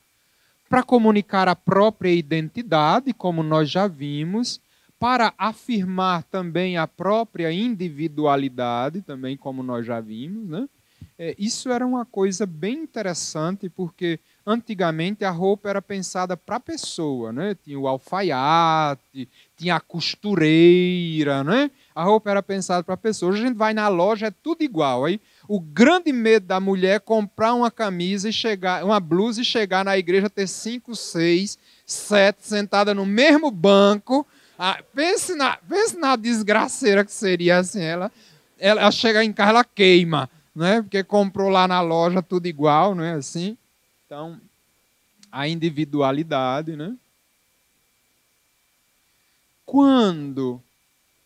para comunicar a própria identidade, como nós já vimos, para afirmar também a própria individualidade, também como nós já vimos. Né? Isso era uma coisa bem interessante, porque antigamente a roupa era pensada para a pessoa. Né? Tinha o alfaiate, tinha a costureira, né? A roupa era pensada para a pessoa. Hoje a gente vai na loja, é tudo igual. Aí, o grande medo da mulher é comprar uma camisa, uma blusa e chegar na igreja, ter 5, 6, 7 sentada no mesmo banco. Pense na desgraceira que seria assim. Ela chega em casa, ela queima, né? Porque comprou lá na loja tudo igual, não é assim? Então, a individualidade, né? Quando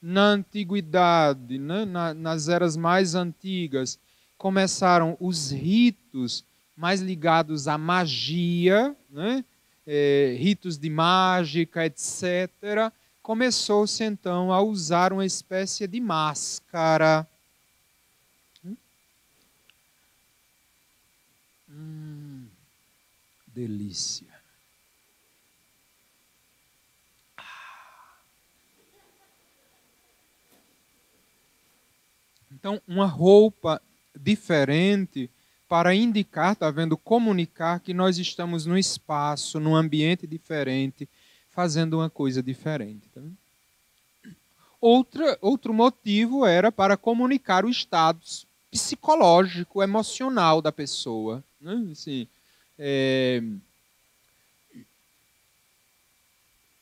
na antiguidade, né, nas eras mais antigas, começaram os ritos mais ligados à magia, né, ritos de mágica, etc., começou-se então a usar uma espécie de máscara. Delícia. Então, uma roupa diferente para indicar, está vendo, comunicar que nós estamos num espaço, num ambiente diferente, fazendo uma coisa diferente. Tá vendo? Outro motivo era para comunicar o estado psicológico, emocional da pessoa. Né? Assim,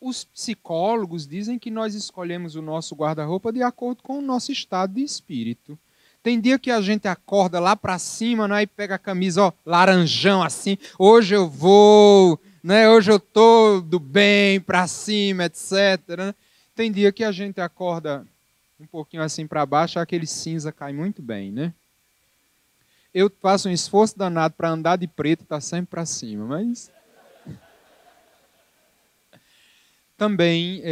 os psicólogos dizem que nós escolhemos o nosso guarda-roupa de acordo com o nosso estado de espírito. Tem dia que a gente acorda lá para cima, né, e pega a camisa, ó, laranjão assim, hoje eu vou, né, hoje eu estou do bem, para cima, etc. Né? Tem dia que a gente acorda um pouquinho assim para baixo, aquele cinza cai muito bem, né? Eu faço um esforço danado para andar de preto e estar sempre para cima, mas... Também,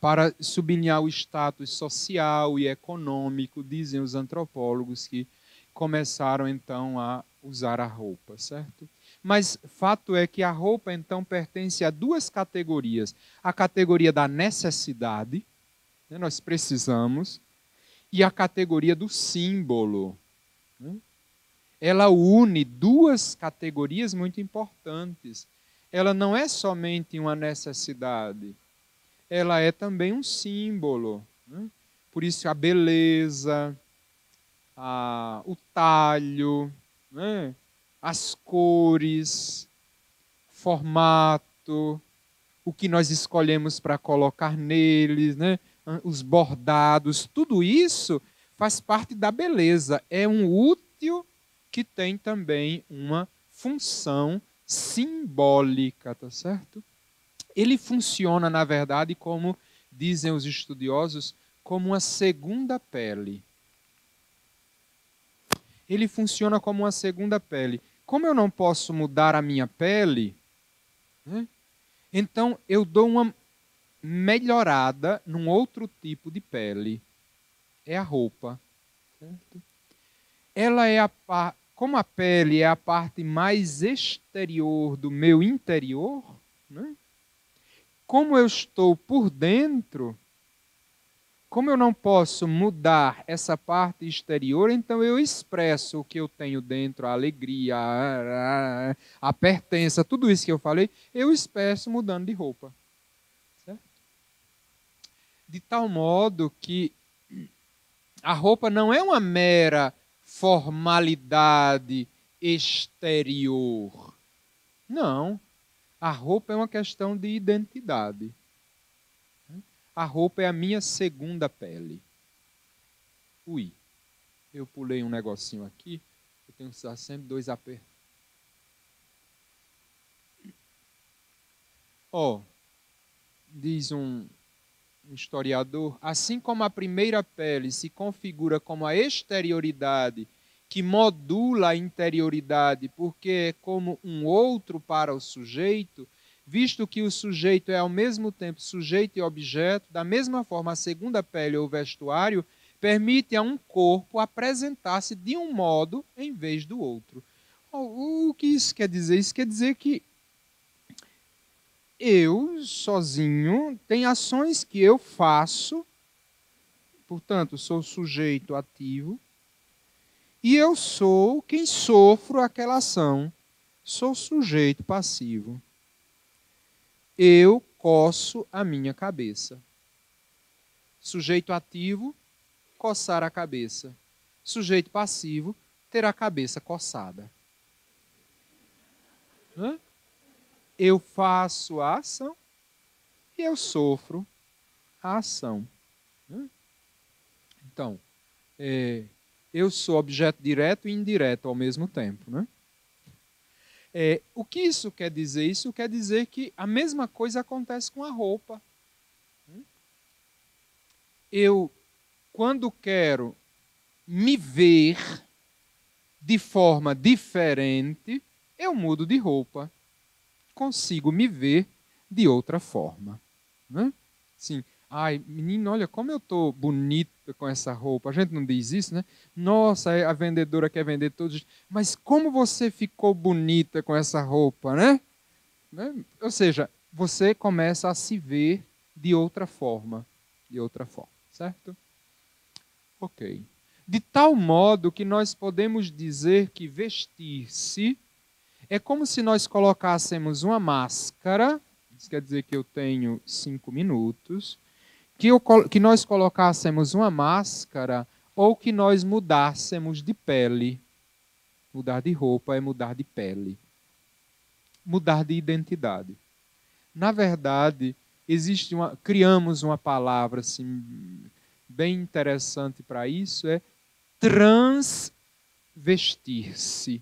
para sublinhar o status social e econômico, dizem os antropólogos que começaram então a usar a roupa, certo? Mas fato é que a roupa então pertence a duas categorias. A categoria da necessidade, né, nós precisamos, e a categoria do símbolo. Né? Ela une duas categorias muito importantes. Ela não é somente uma necessidade, ela é também um símbolo. Né? Por isso a beleza, o talho, né? As cores, formato, o que nós escolhemos para colocar neles, né? Os bordados, tudo isso faz parte da beleza. É um útil que tem também uma função simbólica, tá certo? Ele funciona, na verdade, como dizem os estudiosos, como uma segunda pele. Ele funciona como uma segunda pele. Como eu não posso mudar a minha pele, né, então eu dou uma melhorada num outro tipo de pele. É a roupa. Certo? Ela é como a pele é a parte mais exterior do meu interior, né? Como eu estou por dentro, como eu não posso mudar essa parte exterior, então eu expresso o que eu tenho dentro, a alegria, a pertença, tudo isso que eu falei, eu expresso mudando de roupa. Certo? De tal modo que a roupa não é uma mera formalidade exterior. Não. A roupa é uma questão de identidade. A roupa é a minha segunda pele. Ui, eu pulei um negocinho aqui, eu tenho que usar sempre 2 apertos. Diz um historiador, assim como a primeira pele se configura como a exterioridade que modula a interioridade porque é como um outro para o sujeito, visto que o sujeito é ao mesmo tempo sujeito e objeto, da mesma forma a segunda pele ou vestuário permite a um corpo apresentar-se de um modo em vez do outro. O que isso quer dizer? Isso quer dizer que eu, sozinho, tem ações que eu faço, portanto, sou sujeito ativo, e eu sou quem sofro aquela ação, sou sujeito passivo. Eu coço a minha cabeça. Sujeito ativo, coçar a cabeça. Sujeito passivo, ter a cabeça coçada. Eu faço a ação e eu sofro a ação. Então, eu sou objeto direto e indireto ao mesmo tempo. O que isso quer dizer? Isso quer dizer que a mesma coisa acontece com a roupa. Eu, quando quero me ver de forma diferente, eu mudo de roupa. Consigo me ver de outra forma. Sim. Ai, menino, olha como eu estou bonita com essa roupa. A gente não diz isso, né? Nossa, a vendedora quer vender todos. Mas como você ficou bonita com essa roupa, né? Ou seja, você começa a se ver de outra forma. De outra forma, certo? Ok. De tal modo que nós podemos dizer que vestir-se é como se nós colocássemos uma máscara. Isso quer dizer que eu tenho 5 minutos. Que nós colocássemos uma máscara ou que nós mudássemos de pele. Mudar de roupa é mudar de pele. Mudar de identidade. Na verdade, criamos uma palavra assim, bem interessante para isso, é transvestir-se.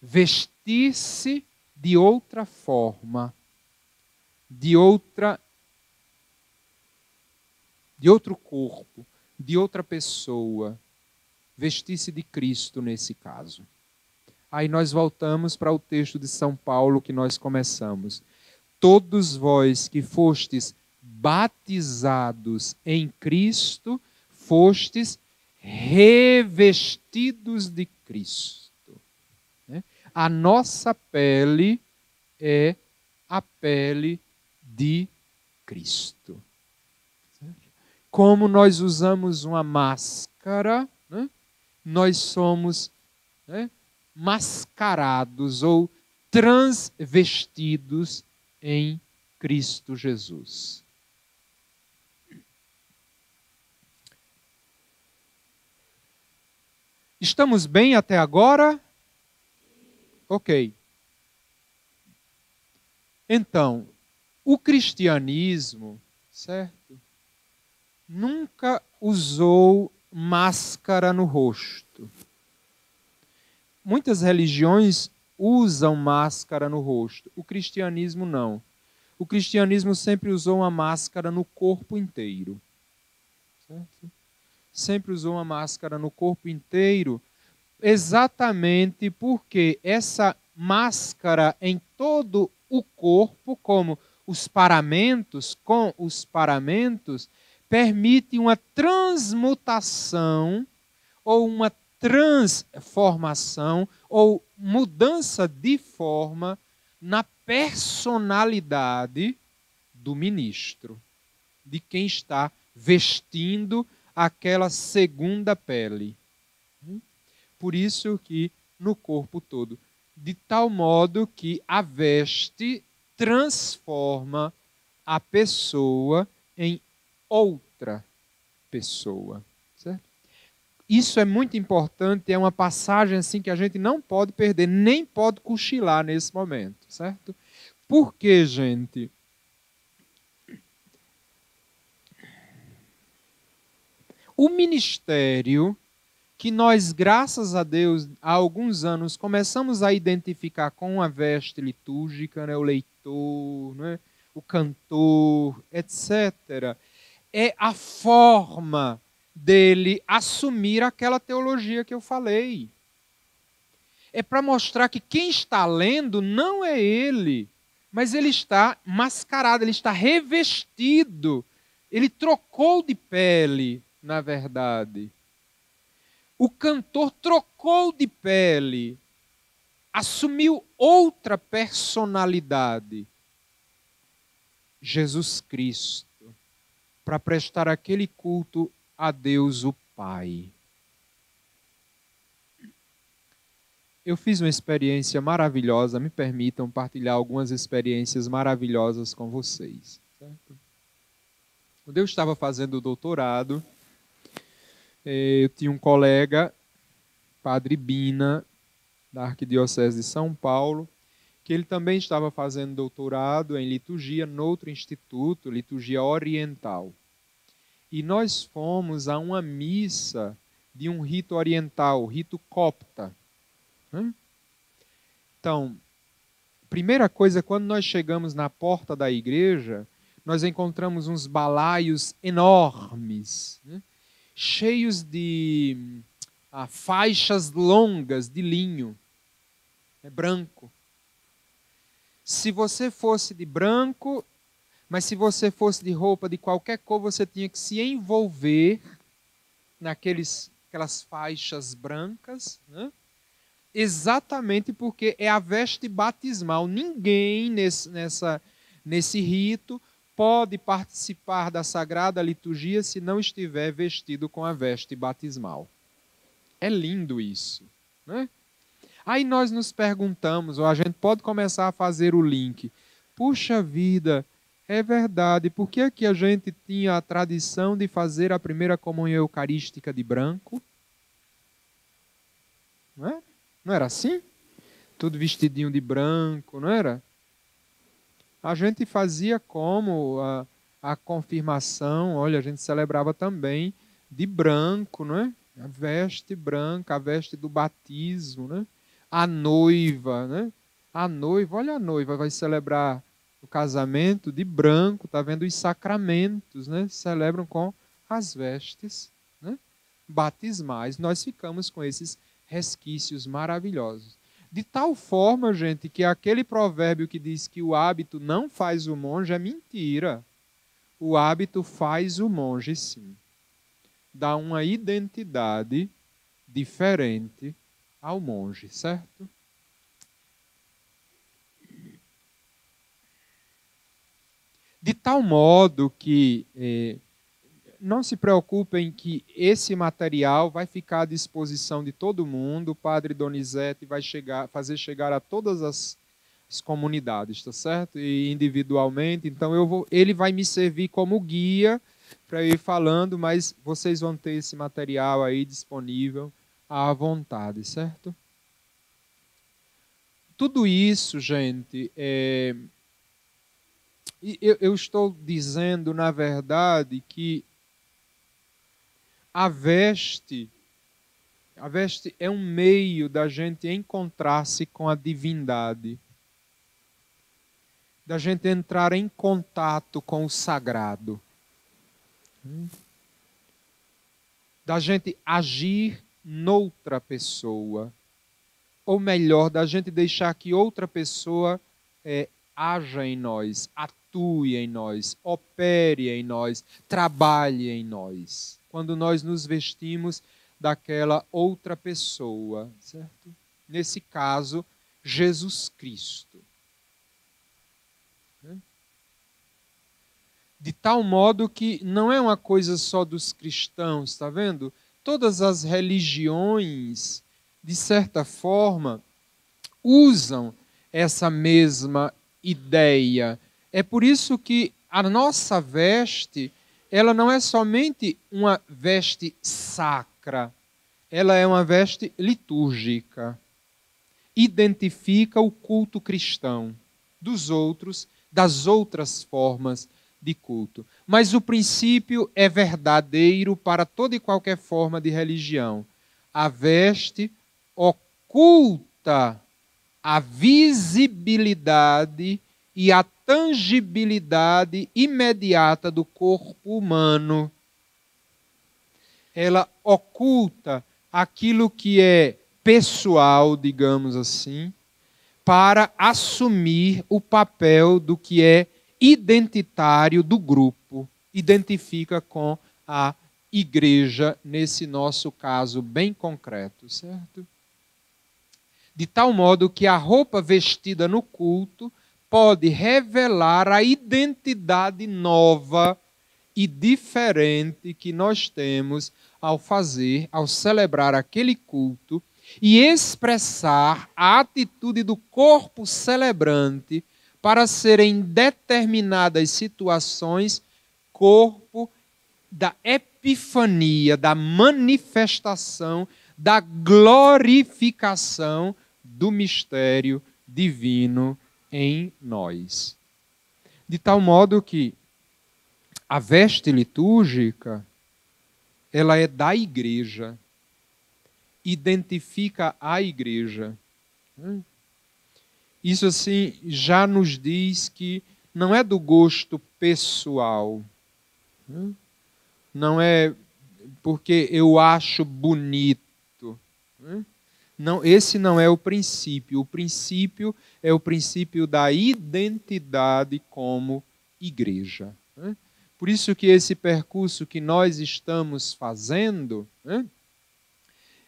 Vestir-se de outra forma, de outro corpo, de outra pessoa. Vestir-se de Cristo nesse caso. Aí nós voltamos para o texto de São Paulo que nós começamos. Todos vós que fostes batizados em Cristo, fostes revestidos de Cristo. A nossa pele é a pele de Cristo. Como nós usamos uma máscara, nós somos mascarados ou transvestidos em Cristo Jesus. Estamos bem até agora? Ok. Então, o cristianismo, certo? Nunca usou máscara no rosto. Muitas religiões usam máscara no rosto. O cristianismo não. O cristianismo sempre usou uma máscara no corpo inteiro. Certo? Sempre usou uma máscara no corpo inteiro, exatamente porque essa máscara em todo o corpo, com os paramentos, permite uma transmutação ou uma transformação ou mudança de forma na personalidade do ministro, de quem está vestindo aquela segunda pele. Por isso que no corpo todo, de tal modo que a veste transforma a pessoa em outra pessoa. Certo? Isso é muito importante, é uma passagem assim que a gente não pode perder, nem pode cochilar nesse momento, certo? Por quê, gente? O ministério que nós, graças a Deus, há alguns anos começamos a identificar com a veste litúrgica, né, o leitor, né, o cantor, etc., é a forma dele assumir aquela teologia que eu falei. É para mostrar que quem está lendo não é ele, mas ele está mascarado, ele está revestido, ele trocou de pele, na verdade. O cantor trocou de pele, assumiu outra personalidade, Jesus Cristo, para prestar aquele culto a Deus o Pai. Eu fiz uma experiência maravilhosa, me permitam partilhar algumas experiências maravilhosas com vocês. Certo? Quando eu estava fazendo o doutorado, eu tinha um colega, Padre Bina, da Arquidiocese de São Paulo, que ele também estava fazendo doutorado em liturgia noutro instituto, liturgia oriental. E nós fomos a uma missa de um rito oriental, o rito copta. Então, primeira coisa, quando nós chegamos na porta da igreja, nós encontramos uns balaios enormes, cheios de faixas longas de linho, branco. Se você fosse de branco, mas se você fosse de roupa de qualquer cor, você tinha que se envolver naquelas faixas brancas, exatamente porque é a veste batismal. Ninguém nesse rito pode participar da Sagrada Liturgia se não estiver vestido com a veste batismal. É lindo isso, né? Aí nós nos perguntamos, ou a gente pode começar a fazer o link. Puxa vida, é verdade, por que aqui a gente tinha a tradição de fazer a primeira comunhão eucarística de branco? Não é? Não era assim? Tudo vestidinho de branco, não era? A gente fazia como a confirmação, olha, a gente celebrava também de branco, não é? A veste branca, a veste do batismo, né? A noiva, né? A noiva, olha a noiva, vai celebrar o casamento de branco, está vendo os sacramentos, né? Celebram com as vestes, né, batismais. Nós ficamos com esses resquícios maravilhosos. De tal forma, gente, que aquele provérbio que diz que o hábito não faz o monge é mentira. O hábito faz o monge, sim. Dá uma identidade diferente ao monge, certo? De tal modo que não se preocupem que esse material vai ficar à disposição de todo mundo. O padre Donizete vai fazer chegar a todas as comunidades, tá certo? E individualmente. Então ele vai me servir como guia para ir falando, mas vocês vão ter esse material aí disponível à vontade, certo? Tudo isso, gente, eu estou dizendo, na verdade, que a veste é um meio da gente encontrar-se com a divindade, da gente entrar em contato com o sagrado, da gente agir noutra pessoa, ou melhor, da gente deixar que outra pessoa haja em nós, atue em nós, opere em nós, trabalhe em nós. Quando nós nos vestimos daquela outra pessoa, certo? Nesse caso, Jesus Cristo. De tal modo que não é uma coisa só dos cristãos, está vendo? Todas as religiões, de certa forma, usam essa mesma ideia. É por isso que a nossa veste, ela não é somente uma veste sacra, ela é uma veste litúrgica. Identifica o culto cristão dos outros, das outras formas de culto. Mas o princípio é verdadeiro para toda e qualquer forma de religião. A veste oculta a visibilidade e a tangibilidade imediata do corpo humano. Ela oculta aquilo que é pessoal, digamos assim, para assumir o papel do que é identitário do grupo, identifica com a igreja, nesse nosso caso bem concreto, certo? De tal modo que a roupa vestida no culto pode revelar a identidade nova e diferente que nós temos ao celebrar aquele culto e expressar a atitude do corpo celebrante para ser em determinadas situações corpo da epifania, da manifestação, da glorificação do mistério divino em nós. De tal modo que a veste litúrgica, ela é da igreja, identifica a igreja. Isso assim já nos diz que não é do gosto pessoal. Não é porque eu acho bonito. Não, esse não é o princípio. O princípio é o princípio da identidade como igreja. Por isso que esse percurso que nós estamos fazendo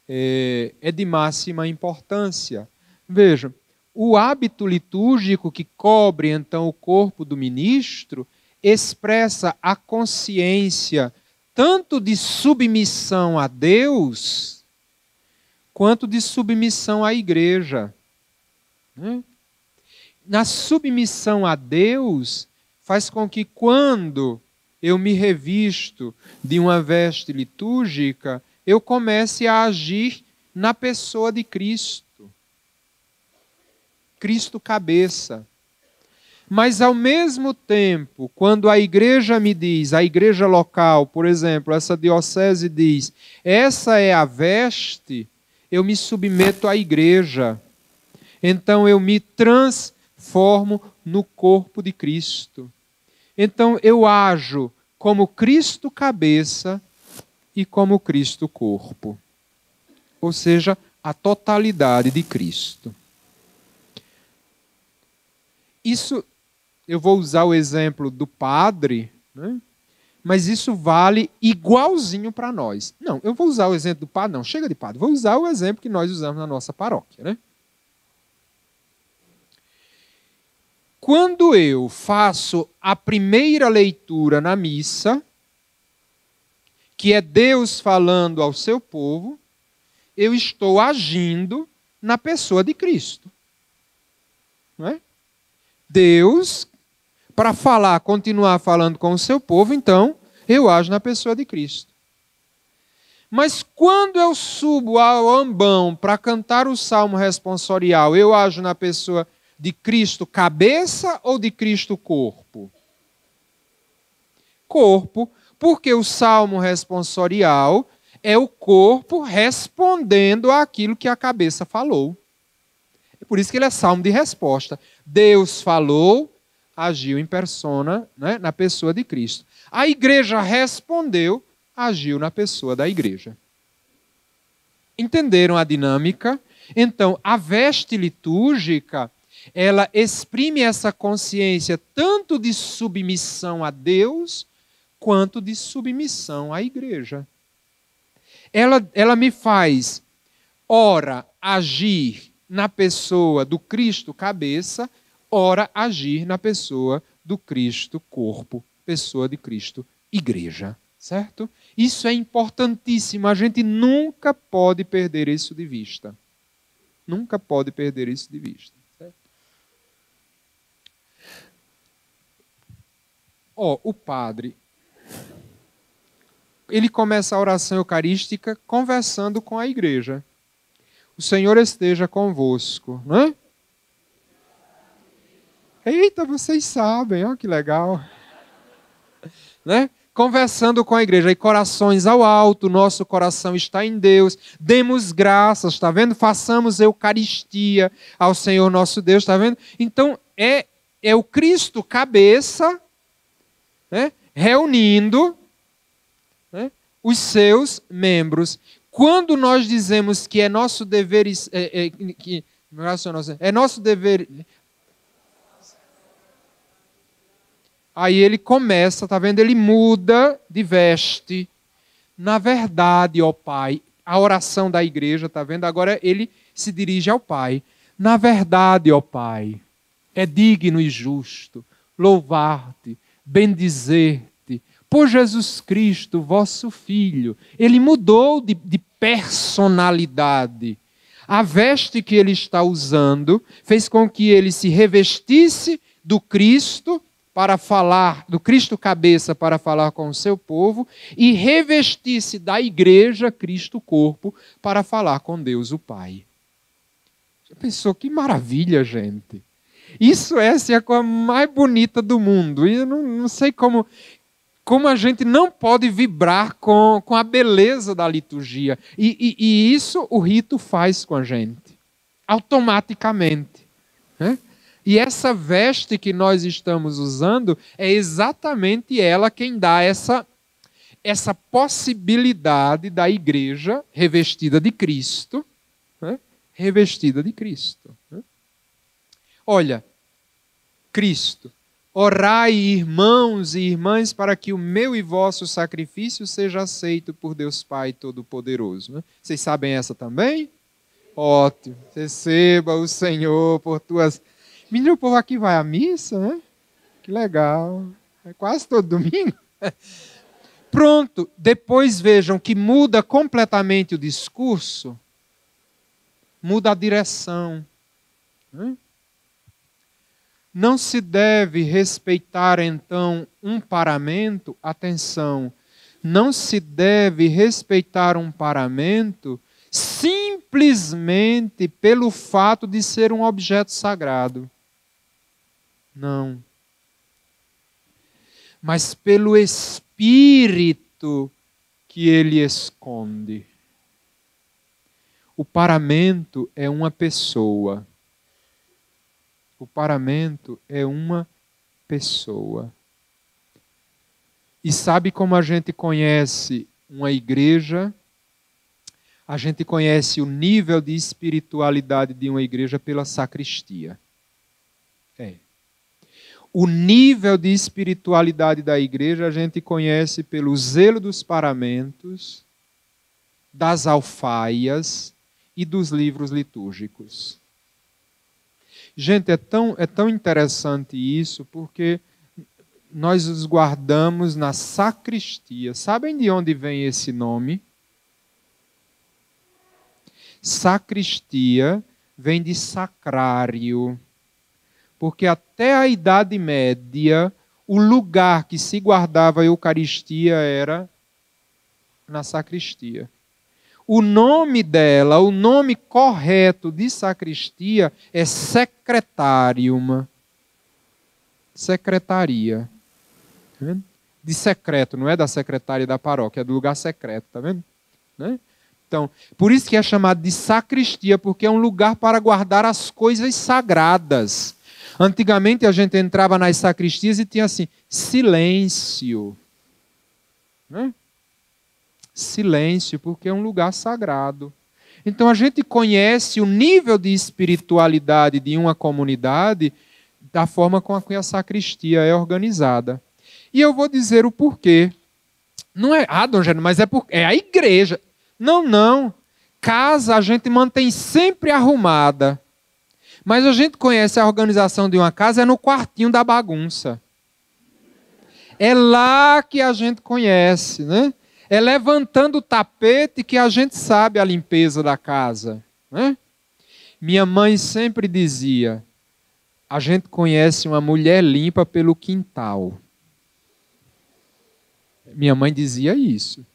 é de máxima importância. Vejam, o hábito litúrgico que cobre então o corpo do ministro expressa a consciência tanto de submissão a Deus quanto de submissão à igreja. Na submissão a Deus faz com que quando eu me revisto de uma veste litúrgica, eu comece a agir na pessoa de Cristo. Cristo cabeça. Mas ao mesmo tempo, quando a igreja me diz, a igreja local, por exemplo, essa diocese diz, essa é a veste, eu me submeto à igreja. Então eu me transformo no corpo de Cristo. Então eu ajo como Cristo cabeça e como Cristo corpo. Ou seja, a totalidade de Cristo. Isso, eu vou usar o exemplo do padre, mas isso vale igualzinho para nós. Não, eu vou usar o exemplo do padre, não, chega de padre. Vou usar o exemplo que nós usamos na nossa paróquia. Quando eu faço a primeira leitura na missa, que é Deus falando ao seu povo, eu estou agindo na pessoa de Cristo. Não é? Deus, para falar, continuar falando com o seu povo, então eu ajo na pessoa de Cristo. Mas quando eu subo ao ambão para cantar o salmo responsorial, eu ajo na pessoa de Cristo cabeça ou de Cristo corpo? Corpo, porque o salmo responsorial é o corpo respondendo àquilo que a cabeça falou. É por isso que ele é salmo de resposta. Deus falou, agiu em persona, na pessoa de Cristo. A igreja respondeu, agiu na pessoa da igreja. Entenderam a dinâmica? Então, a veste litúrgica, ela exprime essa consciência tanto de submissão a Deus, quanto de submissão à igreja. Ela me faz, ora, agir na pessoa do Cristo cabeça, ora, agir na pessoa do Cristo corpo, pessoa de Cristo igreja. Certo? Isso é importantíssimo. A gente nunca pode perder isso de vista. Nunca pode perder isso de vista. Certo? O padre, ele começa a oração eucarística conversando com a igreja. O Senhor esteja convosco, não é? Eita, vocês sabem, ó, que legal. né? Conversando com a igreja, e corações ao alto, nosso coração está em Deus, demos graças, está vendo? Façamos Eucaristia ao Senhor nosso Deus, está vendo? Então, é o Cristo cabeça, né? Reunindo, né? Os seus membros. Quando nós dizemos que é nosso dever, é nosso dever... Aí ele começa, tá vendo? Ele muda de veste. Na verdade, ó Pai, a oração da igreja, tá vendo? Agora ele se dirige ao Pai. Na verdade, ó Pai, é digno e justo louvar-te, bendizer-te, por Jesus Cristo, vosso Filho. Ele mudou de personalidade. A veste que ele está usando fez com que ele se revestisse do Cristo, para falar, do Cristo cabeça para falar com o seu povo, e revestisse da igreja, Cristo corpo, para falar com Deus o Pai. Já pensou? Que maravilha, gente. Isso é assim, a coisa mais bonita do mundo. E eu não sei como a gente não pode vibrar com a beleza da liturgia. E isso o rito faz com a gente, automaticamente, né? E essa veste que nós estamos usando é exatamente ela quem dá essa possibilidade da igreja revestida de Cristo, né? Revestida de Cristo, né? Olha, Cristo, orai, irmãos e irmãs, para que o meu e vosso sacrifício seja aceito por Deus Pai Todo-Poderoso, né? Vocês sabem essa também? Ótimo. Receba o Senhor por tuas... Menino, o povo aqui vai à missa, né? Que legal. É quase todo domingo. Pronto. Depois vejam que muda completamente o discurso. Muda a direção. Não se deve respeitar, então, um paramento. Atenção. Não se deve respeitar um paramento simplesmente pelo fato de ser um objeto sagrado. Não. Mas pelo espírito que ele esconde. O paramento é uma pessoa. O paramento é uma pessoa. E sabe como a gente conhece uma igreja? A gente conhece o nível de espiritualidade de uma igreja pela sacristia. O nível de espiritualidade da igreja a gente conhece pelo zelo dos paramentos, das alfaias e dos livros litúrgicos. Gente, é tão interessante isso, porque nós os guardamos na sacristia. Sabem de onde vem esse nome? Sacristia vem de sacrário. Porque até a Idade Média, o lugar que se guardava a Eucaristia era na sacristia. O nome dela, o nome correto de sacristia é secretarium. Secretaria. Tá vendo? De secreto, não é da secretária da paróquia, é do lugar secreto, tá vendo? Né? Então, por isso que é chamado de sacristia, porque é um lugar para guardar as coisas sagradas. Antigamente a gente entrava nas sacristias e tinha assim, silêncio. Né? Silêncio, porque é um lugar sagrado. Então a gente conhece o nível de espiritualidade de uma comunidade da forma com que a sacristia é organizada. E eu vou dizer o porquê. Não é, Dom Gênero, mas é a igreja. Não. Casa a gente mantém sempre arrumada. Mas a gente conhece a organização de uma casa é no quartinho da bagunça. É lá que a gente conhece, né? É levantando o tapete que a gente sabe a limpeza da casa, né? Minha mãe sempre dizia, a gente conhece uma mulher limpa pelo quintal. Minha mãe dizia isso,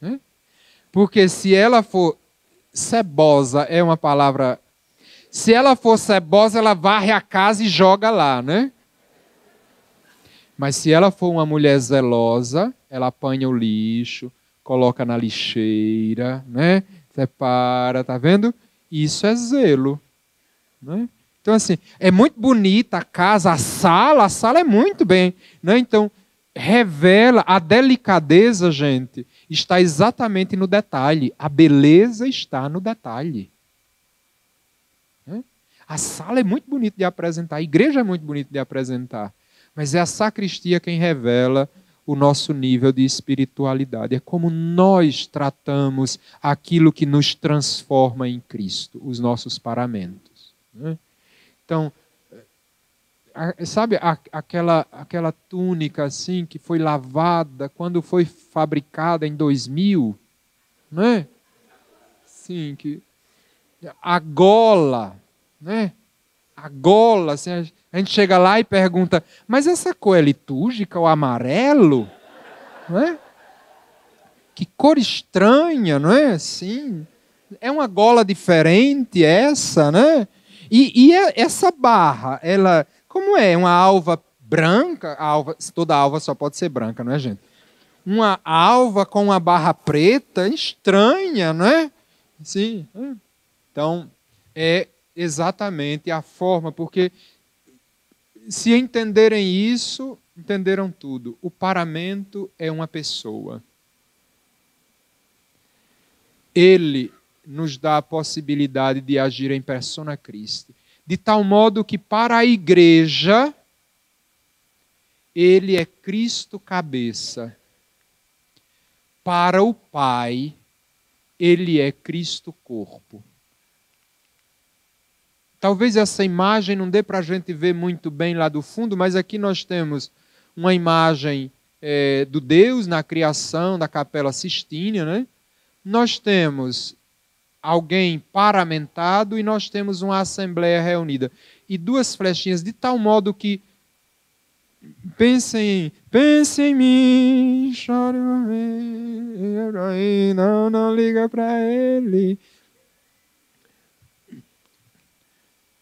né? Porque se ela for cebosa, é uma palavra... Se ela for cebosa, ela varre a casa e joga lá, né? Mas se ela for uma mulher zelosa, ela apanha o lixo, coloca na lixeira, né? Separa, tá vendo? Isso é zelo, né? Então, assim, é muito bonita a casa, a sala é muito bem, né? Então, revela a delicadeza, gente, está exatamente no detalhe. A beleza está no detalhe. Né? A sala é muito bonita de apresentar, a igreja é muito bonita de apresentar, mas é a sacristia quem revela o nosso nível de espiritualidade. É como nós tratamos aquilo que nos transforma em Cristo, os nossos paramentos. Né? Então, sabe aquela túnica assim que foi lavada quando foi fabricada em 2000, né? Sim, que a gola, né? A gola, assim, a gente chega lá e pergunta: mas essa cor é litúrgica, o amarelo, não é? Que cor estranha, não é? Assim, é uma gola diferente essa, né? Essa barra, ela, como é? Uma alva branca, toda alva só pode ser branca, não é, gente? Uma alva com uma barra preta, estranha, não é? Sim. Então, é exatamente a forma, porque se entenderem isso, entenderam tudo. O paramento é uma pessoa. Ele nos dá a possibilidade de agir em persona Christi, de tal modo que para a igreja ele é Cristo cabeça. Para o Pai ele é Cristo corpo. Talvez essa imagem não dê para a gente ver muito bem lá do fundo, mas aqui nós temos uma imagem do Deus na criação da Capela Sistina, né? Nós temos alguém paramentado e nós temos uma assembleia reunida. E duas flechinhas, de tal modo que pense em mim, chore uma vez, não liga para ele.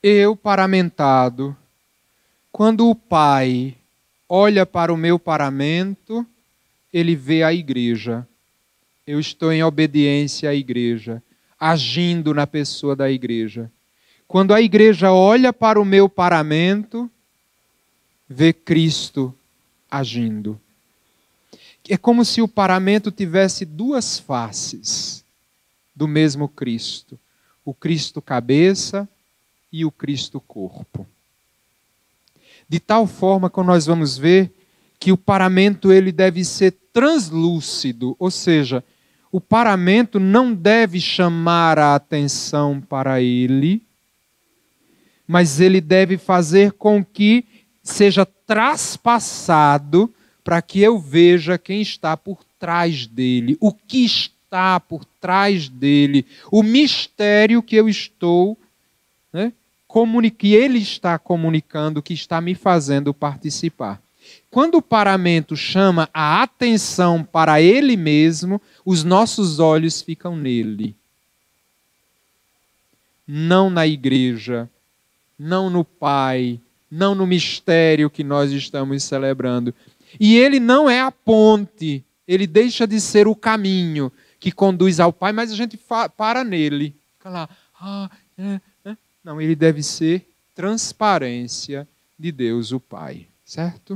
Eu paramentado, quando o Pai olha para o meu paramento, ele vê a igreja. Eu estou em obediência à igreja, agindo na pessoa da igreja. Quando a igreja olha para o meu paramento, vê Cristo agindo. É como se o paramento tivesse duas faces do mesmo Cristo. O Cristo cabeça e o Cristo corpo. De tal forma que nós vamos ver que o paramento ele deve ser translúcido, ou seja, o paramento não deve chamar a atenção para ele, mas ele deve fazer com que seja traspassado para que eu veja quem está por trás dele, o que está por trás dele, o mistério que eu estou, né, que ele está comunicando, que está me fazendo participar. Quando o paramento chama a atenção para ele mesmo, os nossos olhos ficam nele. Não na igreja, não no Pai, não no mistério que nós estamos celebrando. E ele não é a ponte, ele deixa de ser o caminho que conduz ao Pai, mas a gente para nele. Fica lá, Não, ele deve ser transparência de Deus o Pai, certo?